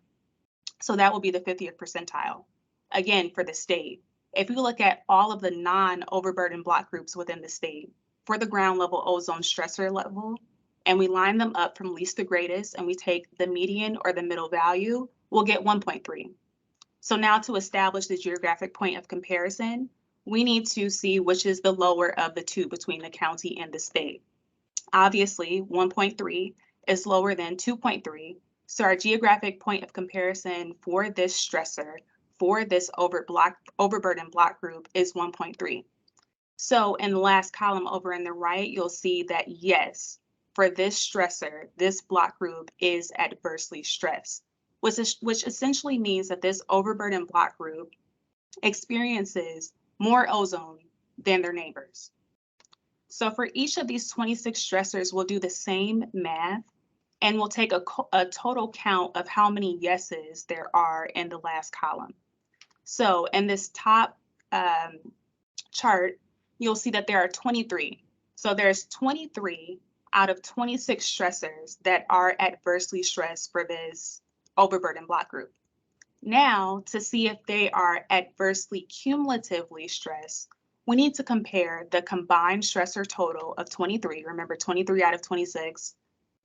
So that will be the 50th percentile. Again, for the state, if you look at all of the non-overburden block groups within the state for the ground level ozone stressor level, and we line them up from least to greatest, and we take the median or the middle value, we'll get 1.3. So now to establish the geographic point of comparison, we need to see which is the lower of the two between the county and the state. Obviously, 1.3 is lower than 2.3. So our geographic point of comparison for this stressor, for this overburden block group is 1.3. So in the last column over in the right, you'll see that yes, for this stressor, this block group is adversely stressed, which essentially means that this overburden block group experiences more ozone than their neighbors. So for each of these 26 stressors, we'll do the same math, and we'll take a total count of how many yeses there are in the last column. So in this top chart, you'll see that there are 23. So there's 23 out of 26 stressors that are adversely stressed for this overburden block group. Now, to see if they are adversely cumulatively stressed, we need to compare the combined stressor total of 23, remember 23 out of 26,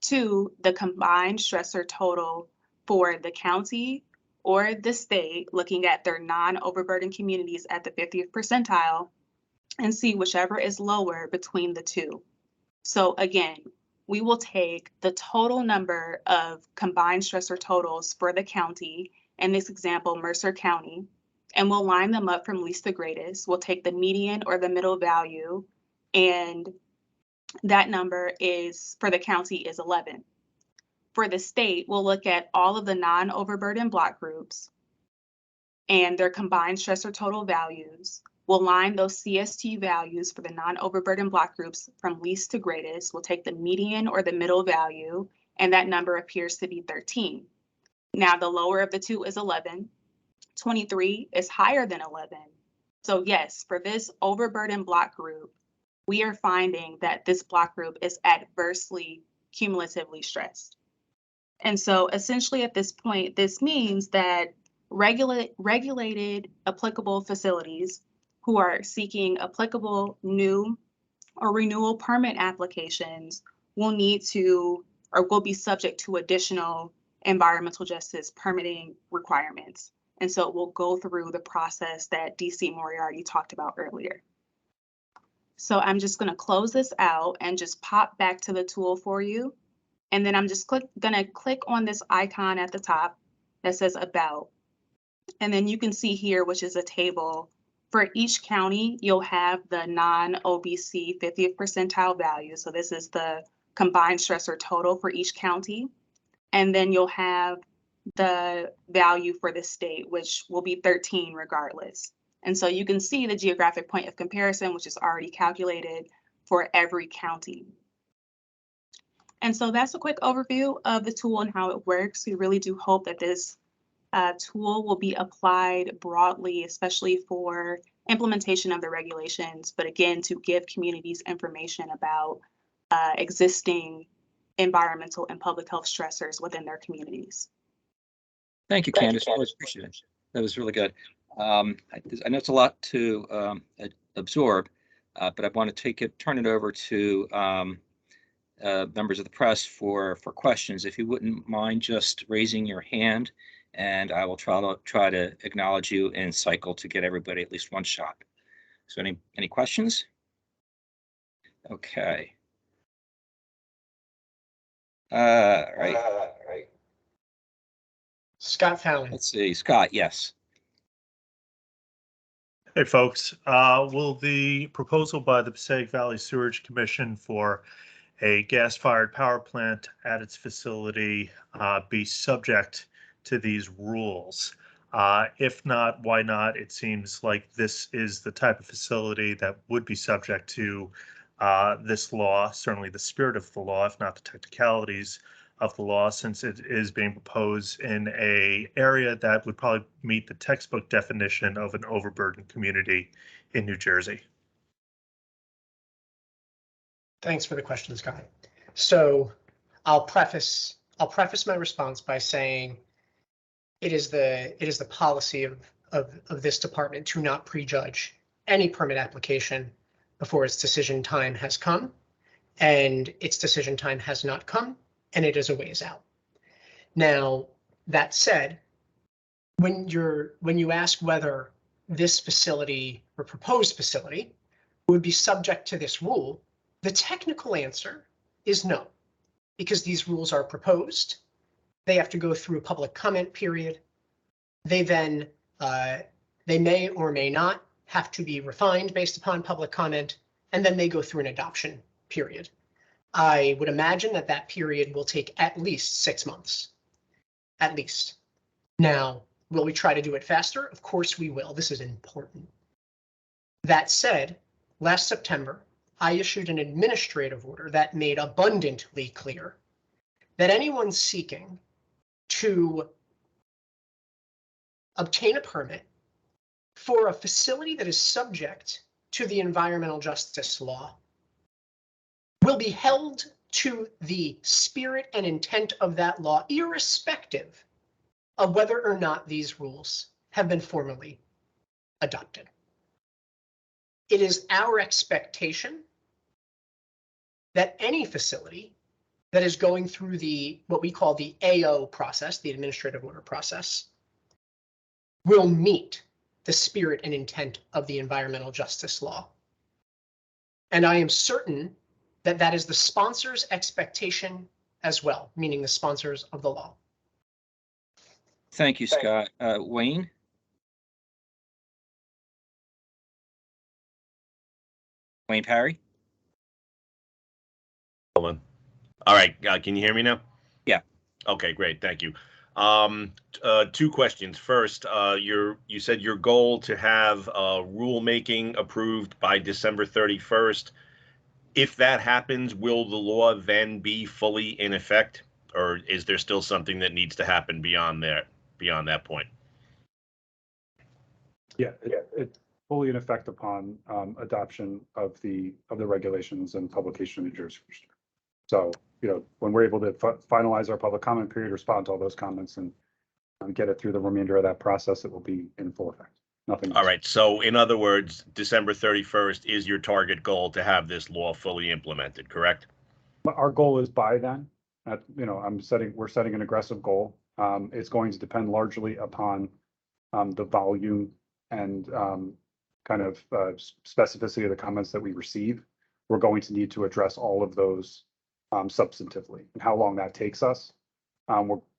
to the combined stressor total for the county or the state, looking at their non-overburden communities at the 50th percentile, and see whichever is lower between the two. So again, we will take the total number of combined stressor totals for the county, in this example, Mercer County, and we'll line them up from least to greatest. We'll take the median or the middle value, and that number is, for the county, is 11. For the state, we'll look at all of the non-overburden block groups and their combined stressor total values, We'll line those CST values for the non-overburden block groups from least to greatest. We'll take the median or the middle value, and that number appears to be 13. Now, the lower of the two is 11. 23 is higher than 11. So yes, for this overburden block group, we are finding that this block group is adversely cumulatively stressed. And so essentially at this point, this means that regulated applicable facilities who are seeking applicable new or renewal permit applications will need to or will be subject to additional environmental justice permitting requirements. And so we'll go through the process that DC Moriarty talked about earlier. So I'm just going to close this out and just pop back to the tool for you. And then I'm just gonna click on this icon at the top that says About. And then you can see here, which is a table. For each county, you'll have the non-OBC 50th percentile value. So this is the combined stressor total for each county. And then you'll have the value for the state, which will be 13 regardless. And so you can see the geographic point of comparison, which is already calculated for every county. And so that's a quick overview of the tool and how it works. We really do hope that this tool will be applied broadly, especially for implementation of the regulations, but again, to give communities information about existing environmental and public health stressors within their communities. Thank you, Candace. I always appreciate it. That was really good. I know it's a lot to absorb, but I want to turn it over to members of the press for questions. If you wouldn't mind just raising your hand, and I will try to acknowledge you and cycle to get everybody at least one shot. So any questions? Okay. Right. Scott Fallon. Let's see, Scott. Yes. Hey, folks. Will the proposal by the Passaic Valley Sewerage Commission for a gas-fired power plant at its facility be subject to these rules? If not, why not? It seems like this is the type of facility that would be subject to this law, certainly the spirit of the law, if not the technicalities of the law, since it is being proposed in an area that would probably meet the textbook definition of an overburdened community in New Jersey. Thanks for the question, Scott. So I'll preface my response by saying it is the policy of this department to not prejudge any permit application before its decision time has come, and its decision time has not come, and it is a ways out. Now, that said, when you ask whether this facility or proposed facility would be subject to this rule, the technical answer is no, because these rules are proposed. They have to go through a public comment period. They then, they may or may not have to be refined based upon public comment, and then they go through an adoption period. I would imagine that period will take at least 6 months, at least. Now, will we try to do it faster? Of course we will. This is important. That said, last September, I issued an administrative order that made abundantly clear that anyone seeking to obtain a permit for a facility that is subject to the environmental justice law will be held to the spirit and intent of that law, irrespective of whether or not these rules have been formally adopted. It is our expectation that any facility that is going through what we call the AO process, the administrative order process, will meet the spirit and intent of the environmental justice law. And I am certain that that is the sponsor's expectation as well, meaning the sponsors of the law. Thank you, Scott. Wayne? Wayne Parry? All right, can you hear me now? Yeah. Okay, great, thank you. Two questions. First, you said your goal to have rulemaking approved by December 31st. If that happens, will the law then be fully in effect, or is there still something that needs to happen beyond that point? Yeah, it's fully in effect upon adoption of the regulations and publication in New Jersey. So, when we're able to finalize our public comment period, respond to all those comments and get it through the remainder of that process, it will be in full effect. Nothing else. All right. So in other words, December 31st is your target goal to have this law fully implemented, correct? Our goal is by then. We're setting an aggressive goal. It's going to depend largely upon the volume and kind of specificity of the comments that we receive. We're going to need to address all of those substantively, and how long that takes us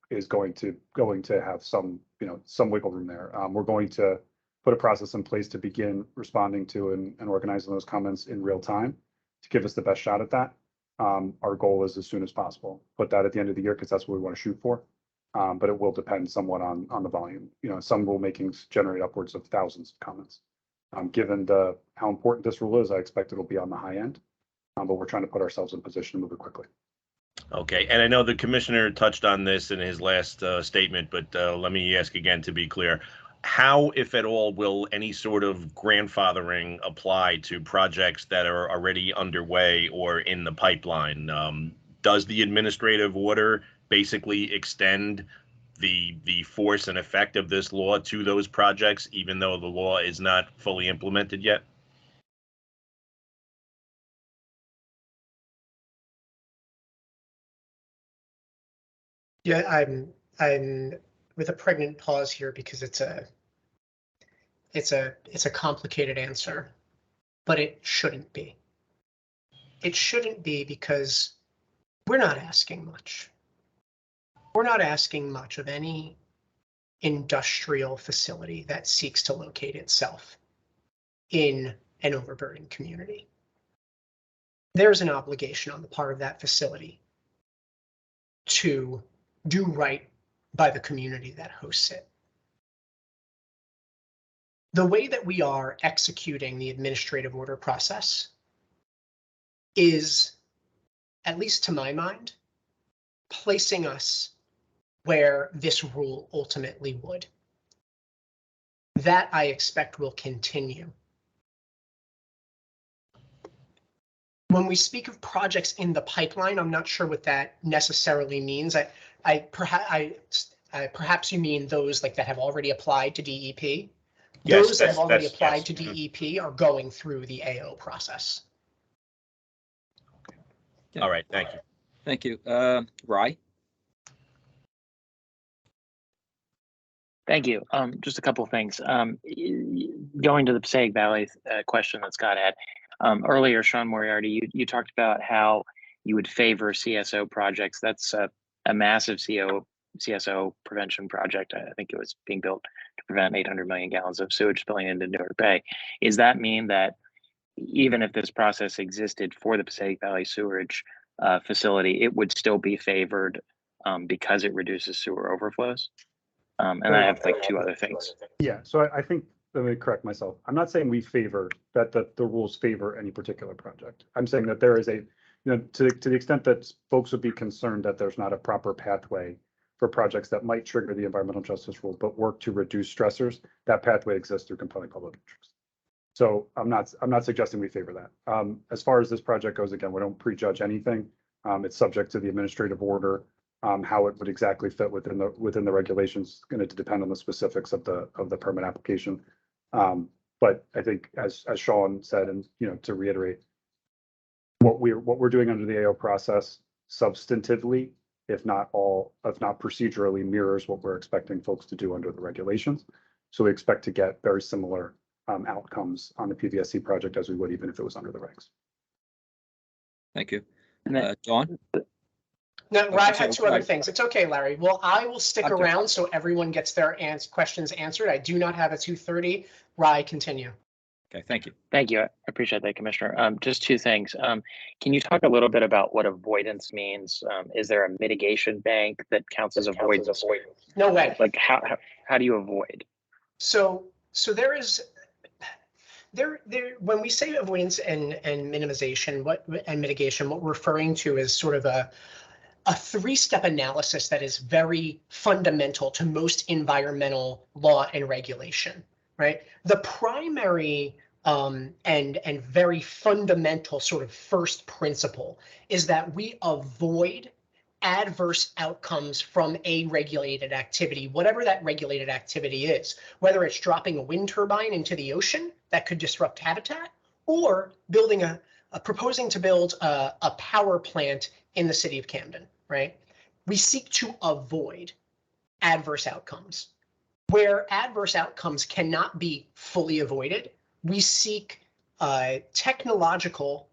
is going to have some wiggle room there. We're going to put a process in place to begin responding to and organizing those comments in real time to give us the best shot at that. Our goal is as soon as possible. Put that at the end of the year because that's what we want to shoot for. But it will depend somewhat on the volume. Some rulemakings generate upwards of thousands of comments. Given how important this rule is, I expect it'll be on the high end. But we're trying to put ourselves in position to move it quickly. Okay, and I know the commissioner touched on this in his last statement, but let me ask again to be clear. How, if at all, will any sort of grandfathering apply to projects that are already underway or in the pipeline? Does the administrative order basically extend the force and effect of this law to those projects, even though the law is not fully implemented yet? Yeah, I'm with a pregnant pause here because it's a complicated answer, but it shouldn't be. It shouldn't be because we're not asking much. We're not asking much of any industrial facility that seeks to locate itself in an overburdened community. There's an obligation on the part of that facility to do right by the community that hosts it. The way that we are executing the administrative order process is, at least to my mind, placing us where this rule ultimately would. That I expect will continue. When we speak of projects in the pipeline, I'm not sure what that necessarily means. Perhaps you mean those like that have already applied to DEP. Yes, those that have already applied to yes. DEP are going through the AO process. All right, thank you. Thank you. Rye? Thank you. Just a couple of things. Going to the Passaic Valley question that Scott had earlier, Sean Moriarty, you talked about how you would favor CSO projects. That's a massive CSO prevention project. I think it was being built to prevent 800 million gallons of sewage spilling into Newark Bay. Does that mean that even if this process existed for the Passaic Valley sewerage facility, it would still be favored because it reduces sewer overflows? And I have like two other things. Yeah, so I think, let me correct myself. I'm not saying we favor that the rules favor any particular project. I'm saying that there is to the extent that folks would be concerned that there's not a proper pathway for projects that might trigger the environmental justice rule, but work to reduce stressors, that pathway exists through compelling public interest. So I'm not suggesting we favor that. As far as this project goes, again, we don't prejudge anything. It's subject to the administrative order. How it would exactly fit within the regulations is going to depend on the specifics of the permit application. But I think as Sean said, and to reiterate, what we're doing under the AO process substantively, if not procedurally, mirrors what we're expecting folks to do under the regulations. So we expect to get very similar outcomes on the PVSC project as we would even if it was under the regs. Thank you. And then, Dawn? No, Oh, I sorry, had two other Larry. things. It's okay, Larry. Well, I will stick I'm done. around so everyone gets their questions answered. I do not have a 2:30. Rye, continue. Okay, thank you. Thank you. I appreciate that, Commissioner. Just two things. Can you talk a little bit about what avoidance means? Is there a mitigation bank that counts as avoidance? No way. Like how do you avoid? So when we say avoidance and minimization, and mitigation, what we're referring to is sort of a three-step analysis that is very fundamental to most environmental law and regulation, right? The primary and very fundamental sort of first principle is that we avoid adverse outcomes from a regulated activity, whatever that regulated activity is, whether it's dropping a wind turbine into the ocean that could disrupt habitat, or building proposing to build a power plant in the city of Camden, right? We seek to avoid adverse outcomes. Where adverse outcomes cannot be fully avoided, we seek technological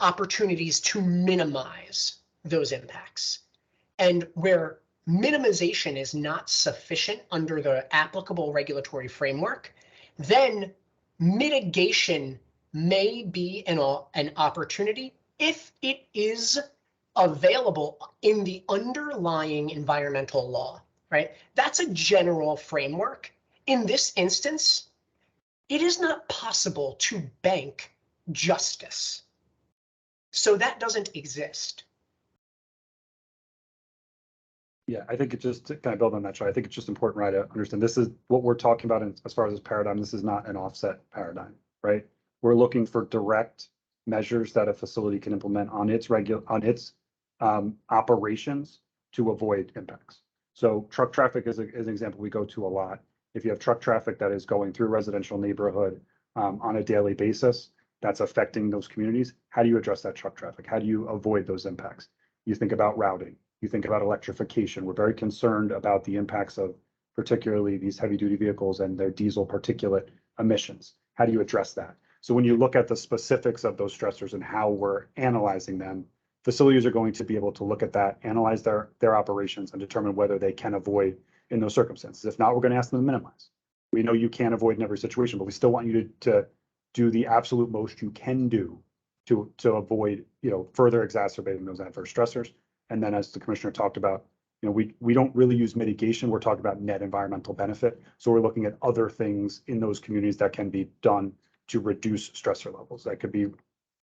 opportunities to minimize those impacts. And where minimization is not sufficient under the applicable regulatory framework, then mitigation may be an opportunity if it is available in the underlying environmental law, right? That's a general framework. In this instance, it is not possible to bank justice. So that doesn't exist. Yeah, I think it just to kind of build on that, Troy, I think it's just important, right, to understand this is what we're talking about as far as this paradigm. This is not an offset paradigm, right? We're looking for direct measures that a facility can implement on its operations to avoid impacts. So truck traffic is an example we go to a lot. If you have truck traffic that is going through a residential neighborhood on a daily basis, that's affecting those communities. How do you address that truck traffic? How do you avoid those impacts? You think about routing. You think about electrification. We're very concerned about the impacts of particularly these heavy duty vehicles and their diesel particulate emissions. How do you address that? So when you look at the specifics of those stressors and how we're analyzing them, facilities are going to be able to look at that, analyze their operations, and determine whether they can avoid in those circumstances. If not, we're going to ask them to minimize. We know you can't avoid in every situation, but we still want you to do the absolute most you can do to avoid, further exacerbating those adverse stressors. And then, as the commissioner talked about, we don't really use mitigation. We're talking about net environmental benefit. So we're looking at other things in those communities that can be done to reduce stressor levels. That could be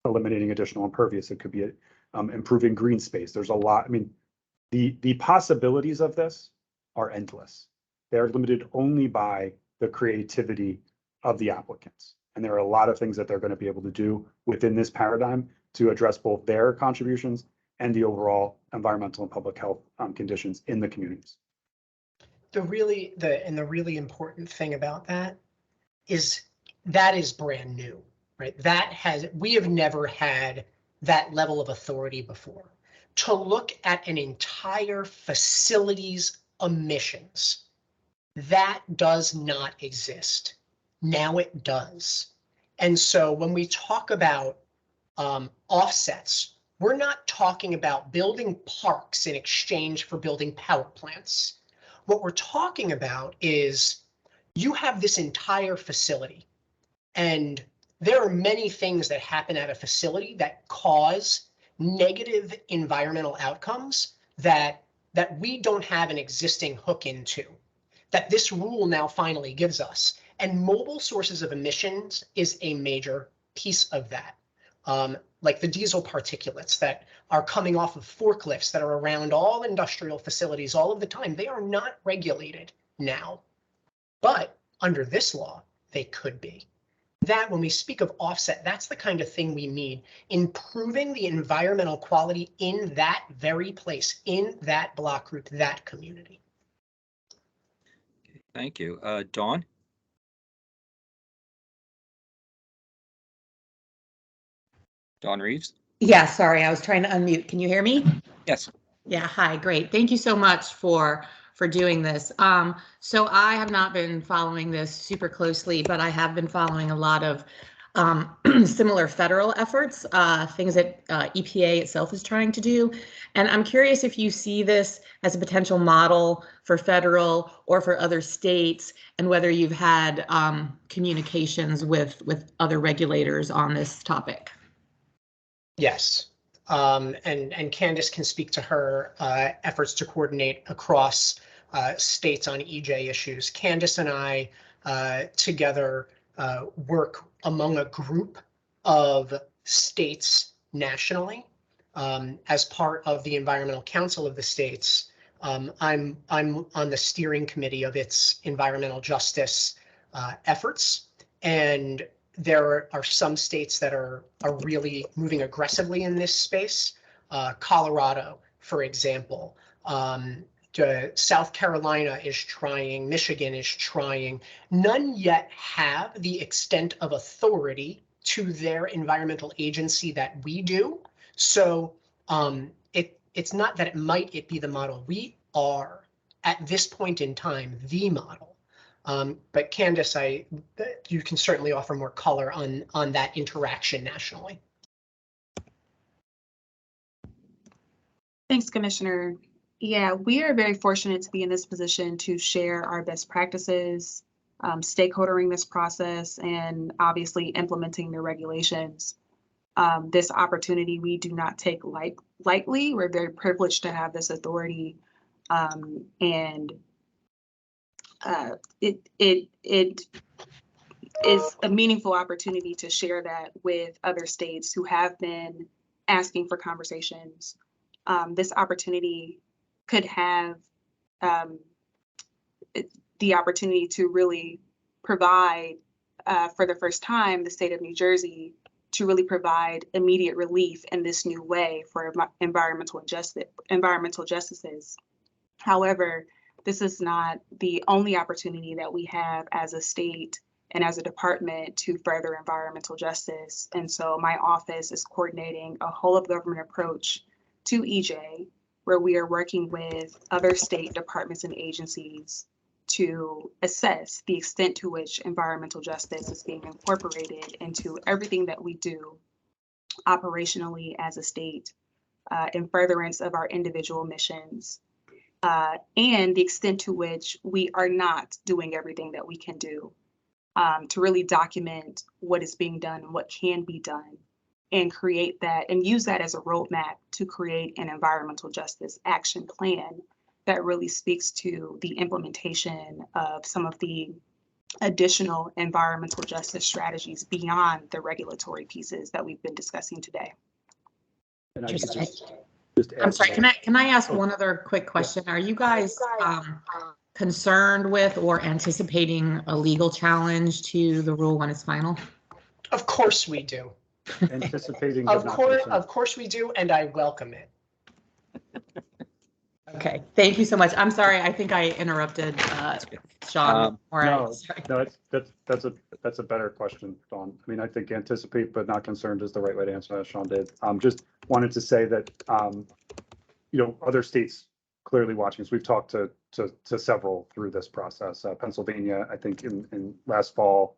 eliminating additional impervious. It could be improving green space. There's a lot. I mean, the possibilities of this are endless. They are limited only by the creativity of the applicants. And there are a lot of things that they're going to be able to do within this paradigm to address both their contributions and the overall environmental and public health conditions in the communities. The really important thing about that is brand new, right? We have never had that level of authority before. To look at an entire facility's emissions, that does not exist. Now it does. And so when we talk about offsets, we're not talking about building parks in exchange for building power plants. What we're talking about is you have this entire facility, and there are many things that happen at a facility that cause negative environmental outcomes that we don't have an existing hook into, that this rule now finally gives us. And mobile sources of emissions is a major piece of that. Like the diesel particulates that are coming off of forklifts that are around all industrial facilities all of the time. They are not regulated now, but under this law, they could be. That, when we speak of offset, that's the kind of thing we need. Improving the environmental quality in that very place, in that block group, that community. Thank you. Dawn? Dawn Reeves? Yeah, sorry, I was trying to unmute. Can you hear me? Yes. Yeah, hi, great. Thank you so much for doing this. So I have not been following this super closely, but I have been following a lot of similar federal efforts, things that EPA itself is trying to do. And I'm curious if you see this as a potential model for federal or for other states, and whether you've had communications with other regulators on this topic. Yes. And Candace can speak to her efforts to coordinate across states on EJ issues. Candace and I together work among a group of states nationally as part of the Environmental Council of the states. I'm on the steering committee of its environmental justice efforts, and there are some states that are really moving aggressively in this space. Colorado, for example, South Carolina is trying, Michigan is trying. None yet have the extent of authority to their environmental agency that we do. So it's not that it be the model. We are, at this point in time, the model. But Candace, you can certainly offer more color on that interaction nationally. Thanks, Commissioner. Yeah, we are very fortunate to be in this position to share our best practices, stakeholdering this process, and obviously implementing the regulations. This opportunity we do not take lightly. We're very privileged to have this authority, and it is a meaningful opportunity to share that with other states who have been asking for conversations. This opportunity could have the opportunity to really provide, for the first time, the state of New Jersey to really provide immediate relief in this new way for environmental justices. However, this is not the only opportunity that we have as a state and as a department to further environmental justice. And so my office is coordinating a whole of government approach to EJ, where we are working with other state departments and agencies to assess the extent to which environmental justice is being incorporated into everything that we do operationally as a state, in furtherance of our individual missions. And the extent to which we are not doing everything that we can do, to really document what is being done and what can be done, and create that and use that as a roadmap to create an environmental justice action plan that really speaks to the implementation of some of the additional environmental justice strategies beyond the regulatory pieces that we've been discussing today. And I could Interesting. just I'm add sorry, to can I ask one other quick question? Are you guys concerned with or anticipating a legal challenge to the rule when it's final? Of course we do. anticipating. but Of not course, concerned. of course we do, and I welcome it. Okay, thank you so much. I'm sorry, I think I interrupted Sean. No, that's a better question, Dawn. I mean, I think anticipate but not concerned is the right way to answer that, Sean did. Just wanted to say that, other states clearly watching us. We've talked to several through this process. Pennsylvania, I think in last fall,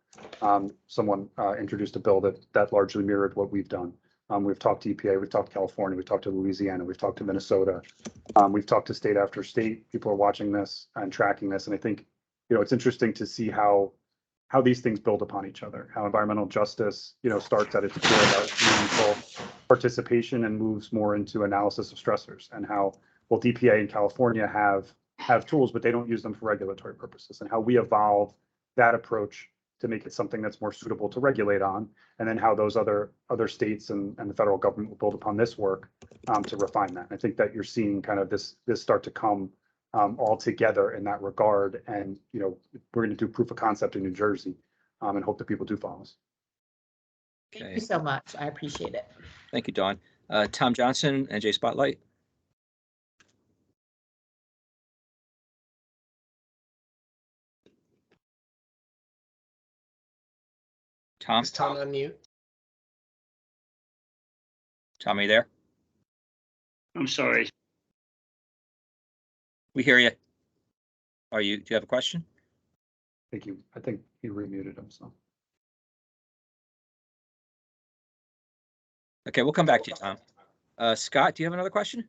someone introduced a bill that largely mirrored what we've done. We've talked to EPA, we've talked to California, we've talked to Louisiana, we've talked to Minnesota. We've talked to state after state. People are watching this and tracking this. And I think, it's interesting to see how these things build upon each other, how environmental justice, starts at its core about meaningful participation and moves more into analysis of stressors, and how both EPA and California have tools, but they don't use them for regulatory purposes, and how we evolve that approach to make it something that's more suitable to regulate on, and then how those other states and the federal government will build upon this work to refine that. And I think that you're seeing kind of this start to come all together in that regard. And, we're going to do proof of concept in New Jersey and hope that people do follow us. Thank you so much. I appreciate it. Thank you, Dawn. Tom Johnson, NJ Spotlight. Tom? Is Tom on mute? Tom, are you there? I'm sorry. We hear you. Do you have a question? I think he remuted himself. Okay, we'll come back to you, Tom. Scott, do you have another question?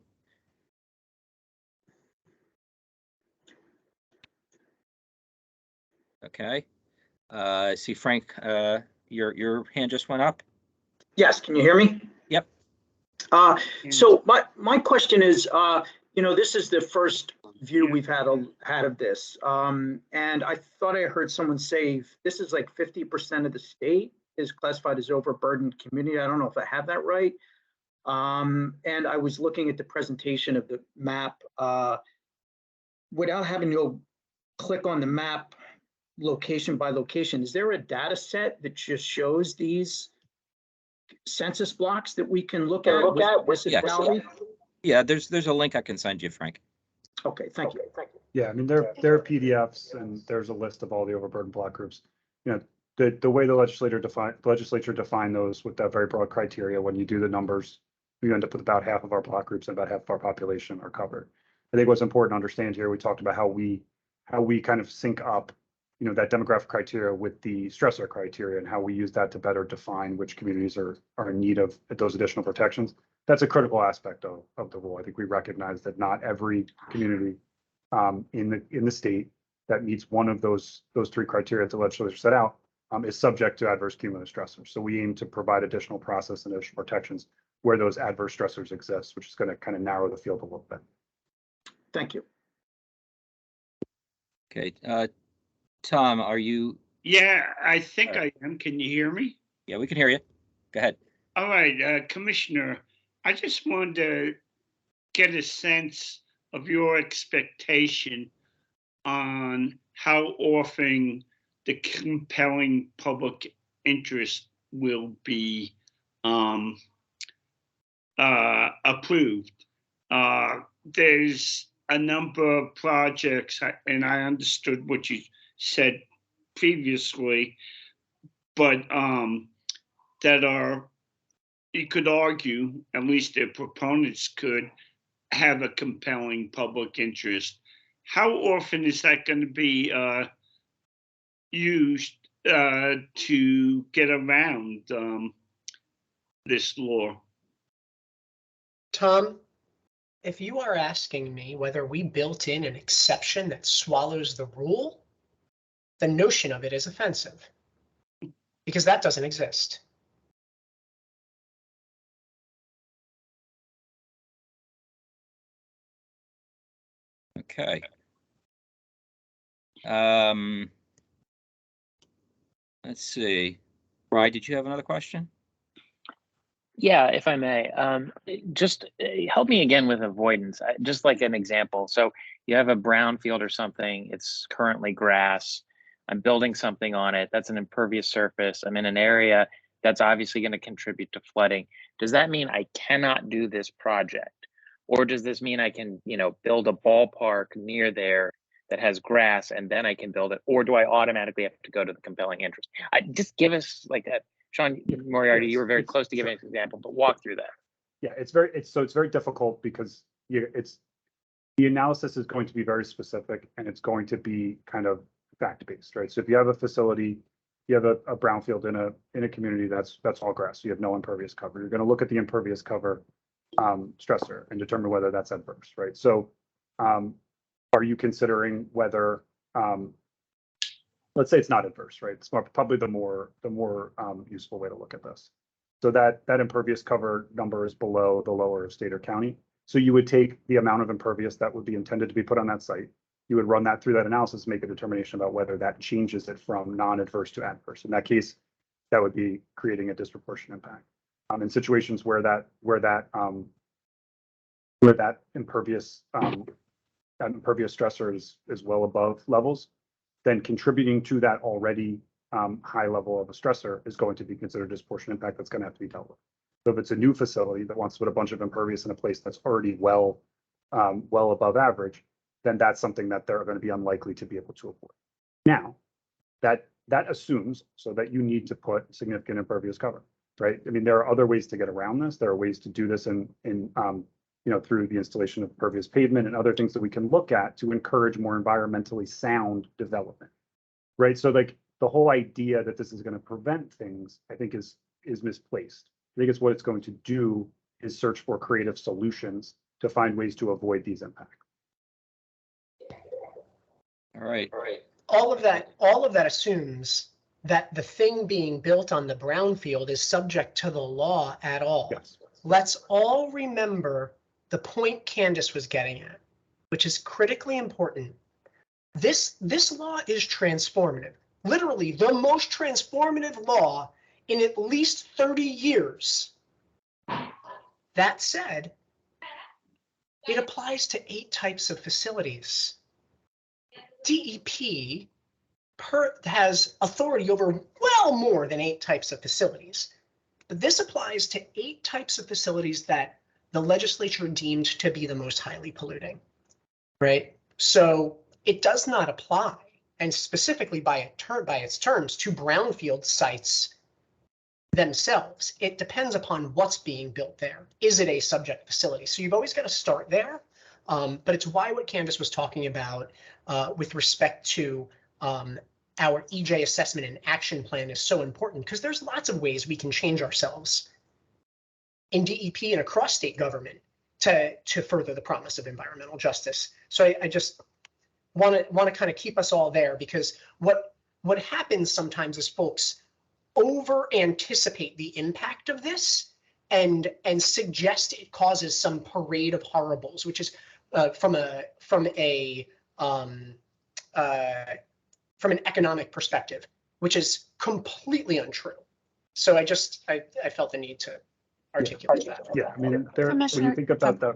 Okay. I see Frank, your hand just went up. Yes, can you hear me? Yep. So my question is, this is the first view we've had of this. And I thought I heard someone say this is like 50% of the state is classified as overburdened community. I don't know if I have that right. And I was looking at the presentation of the map without having to click on the map location by location. Is there a data set that just shows these census blocks that we can look at? Yeah, there's a link I can send you, Frank. Okay, thank you. Yeah, I mean, there are PDFs and there's a list of all the overburden block groups. The way the legislature defined those with that very broad criteria, when you do the numbers, you end up with about half of our block groups and about half of our population are covered. I think what's important to understand here, we talked about how we kind of sync up, that demographic criteria with the stressor criteria and how we use that to better define which communities are in need of those additional protections. That's a critical aspect of the rule. I think we recognize that not every community in the state that meets one of those three criteria that the legislature set out is subject to adverse cumulative stressors. So we aim to provide additional process and additional protections where those adverse stressors exist, which is going to kind of narrow the field a little bit. Thank you. Okay, Tom, are you? Yeah, I think I am. Can you hear me? Yeah, we can hear you. Go ahead. All right, Commissioner, I just wanted to get a sense of your expectation on how often the compelling public interest will be approved. There's a number of projects, and I understood what you said previously, but that are, you could argue, at least their proponents could, have a compelling public interest. How often is that going to be used to get around this law? Tom, if you are asking me whether we built in an exception that swallows the rule, the notion of it is offensive because that doesn't exist. Okay. Let's see. Ryan, did you have another question? Yeah, if I may, just help me again with avoidance, just like an example. So you have a brownfield or something, it's currently grass. I'm building something on it. That's an impervious surface. I'm in an area that's obviously going to contribute to flooding. Does that mean I cannot do this project? Or does this mean I can, build a ballpark near there that has grass and then I can build it? Or do I automatically have to go to the compelling interest? Just give us like that. Sean Moriarty, you were very close to giving an example, but walk through that. Yeah, it's very difficult because the analysis is going to be very specific and it's going to be kind of fact-based, right? So if you have a facility, you have a brownfield in a community that's all grass, so you have no impervious cover. You're going to look at the impervious cover stressor and determine whether that's adverse, right? So are you considering whether let's say it's not adverse, right? It's probably the more useful way to look at this. So that impervious cover number is below the lower of state or county. So you would take the amount of impervious that would be intended to be put on that site. You would run that through that analysis, make a determination about whether that changes it from non-adverse to adverse. In that case, that would be creating a disproportionate impact. In situations where that impervious stressor is well above levels, then contributing to that already high level of a stressor is going to be considered disproportionate impact that's going to have to be dealt with. So if it's a new facility that wants to put a bunch of impervious in a place that's already well above average, then that's something that they're going to be unlikely to be able to avoid. Now, that assumes so that you need to put significant impervious cover, right? I mean, there are other ways to get around this. There are ways to do this through the installation of pervious pavement and other things that we can look at to encourage more environmentally sound development, right? So like the whole idea that this is going to prevent things, I think is misplaced. I think it's what it's going to do is search for creative solutions to find ways to avoid these impacts. All right. All of that assumes that the thing being built on the brownfield is subject to the law at all. Yes. Let's all remember the point Candace was getting at, which is critically important. This law is transformative, literally the most transformative law in at least 30 years. That said, it applies to 8 types of facilities. DEP has authority over well more than 8 types of facilities. But this applies to 8 types of facilities that the legislature deemed to be the most highly polluting, right? So it does not apply, and specifically by its terms, to brownfield sites themselves. It depends upon what's being built there. Is it a subject facility? So you've always got to start there. But it's why what Candace was talking about with respect to our EJ assessment and action plan is so important, because there's lots of ways we can change ourselves in DEP and across state government to further the promise of environmental justice. So I just want to kind of keep us all there, because what happens sometimes is folks over anticipate the impact of this and suggest it causes some parade of horribles, which is from an economic perspective, which is completely untrue. So I felt the need to articulate that. Yeah, I mean, when you think about that,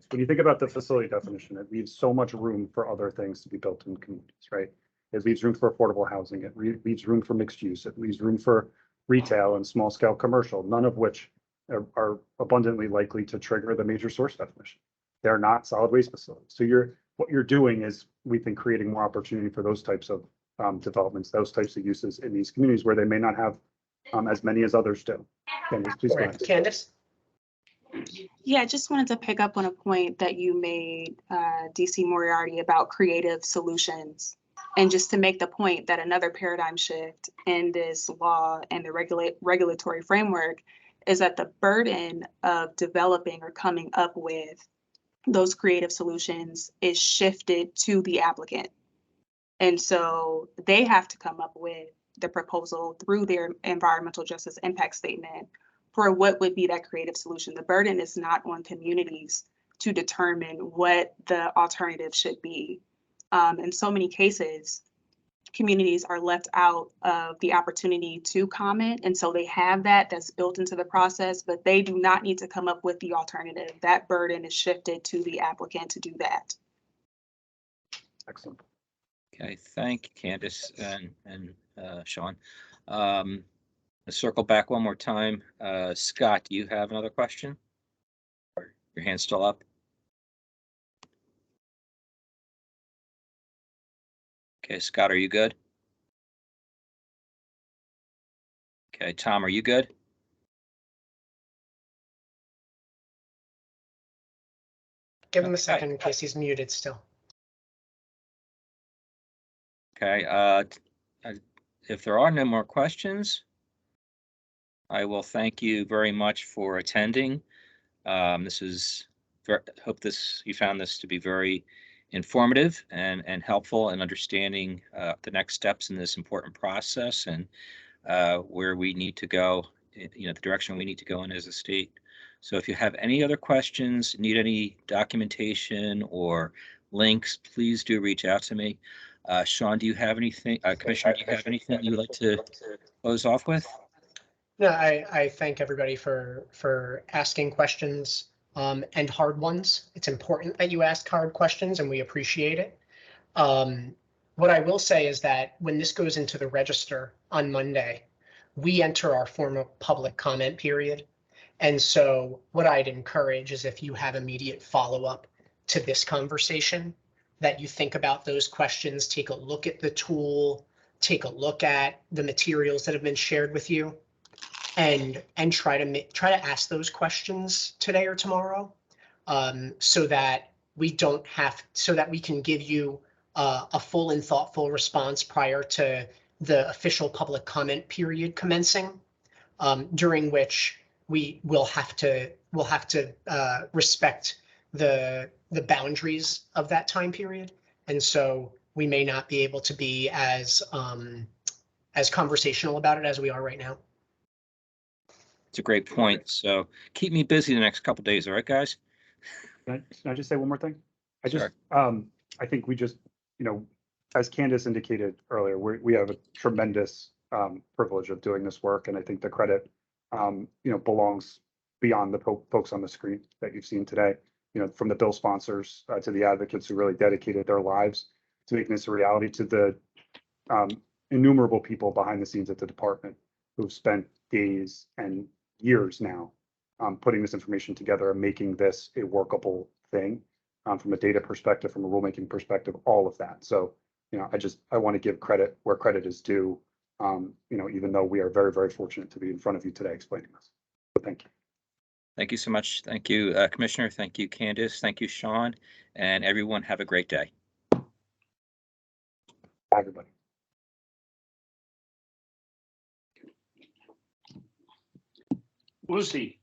when you think about the facility definition, it leaves so much room for other things to be built in communities, right? It leaves room for affordable housing. It leaves room for mixed use. It leaves room for retail and small scale commercial, none of which are abundantly likely to trigger the major source definition. They're not solid waste facilities. So what you're doing is, we think, creating more opportunity for those types of developments, those types of uses in these communities where they may not have as many as others do. Candace, please go ahead. Candace? Yeah, I just wanted to pick up on a point that you made, DC Moriarty, about creative solutions. And just to make the point that another paradigm shift in this law and the regulatory framework is that the burden of developing or coming up with those creative solutions is shifted to the applicant. And so they have to come up with the proposal through their environmental justice impact statement for what would be that creative solution. The burden is not on communities to determine what the alternative should be. In so many cases, communities are left out of the opportunity to comment. And so they have that's built into the process, but they do not need to come up with the alternative. That burden is shifted to the applicant to do that. Excellent. Okay, thank you, Candace and Sean. Let's circle back one more time. Scott, do you have another question? Your hand's still up. Okay, Scott, are you good? Okay, Tom, are you good? Give him a second in case he's muted still. Okay, if there are no more questions, I will thank you very much for attending. Hope you found this to be very informative and helpful in understanding the next steps in this important process and where we need to go, the direction we need to go in as a state. So if you have any other questions, need any documentation or links, please do reach out to me. Sean, do you have anything, Commissioner, do you have anything you'd like to close off with? No, I thank everybody for asking questions and hard ones. It's important that you ask hard questions, and we appreciate it. What I will say is that when this goes into the register on Monday, we enter our formal public comment period. And so what I'd encourage is, if you have immediate follow-up to this conversation, that you think about those questions, take a look at the tool, take a look at the materials that have been shared with you, and try to ask those questions today or tomorrow, so that we can give you a full and thoughtful response prior to the official public comment period commencing, during which we'll have to respect the boundaries of that time period. And so we may not be able to be as conversational about it as we are right now. It's a great point. So keep me busy the next couple days. All right, guys? Can I just say one more thing? Sure. I think we just, as Candace indicated earlier, we have a tremendous privilege of doing this work, and I think the credit, belongs beyond the folks on the screen that you've seen today. From the bill sponsors to the advocates who really dedicated their lives to making this a reality, to the innumerable people behind the scenes at the department who've spent days and years now putting this information together and making this a workable thing from a data perspective, from a rulemaking perspective, all of that. So, I want to give credit where credit is due, even though we are very, very fortunate to be in front of you today explaining this. So thank you. Thank you so much. Thank you, Commissioner. Thank you, Candace. Thank you, Sean. And everyone, have a great day. Bye, everybody. Lucy.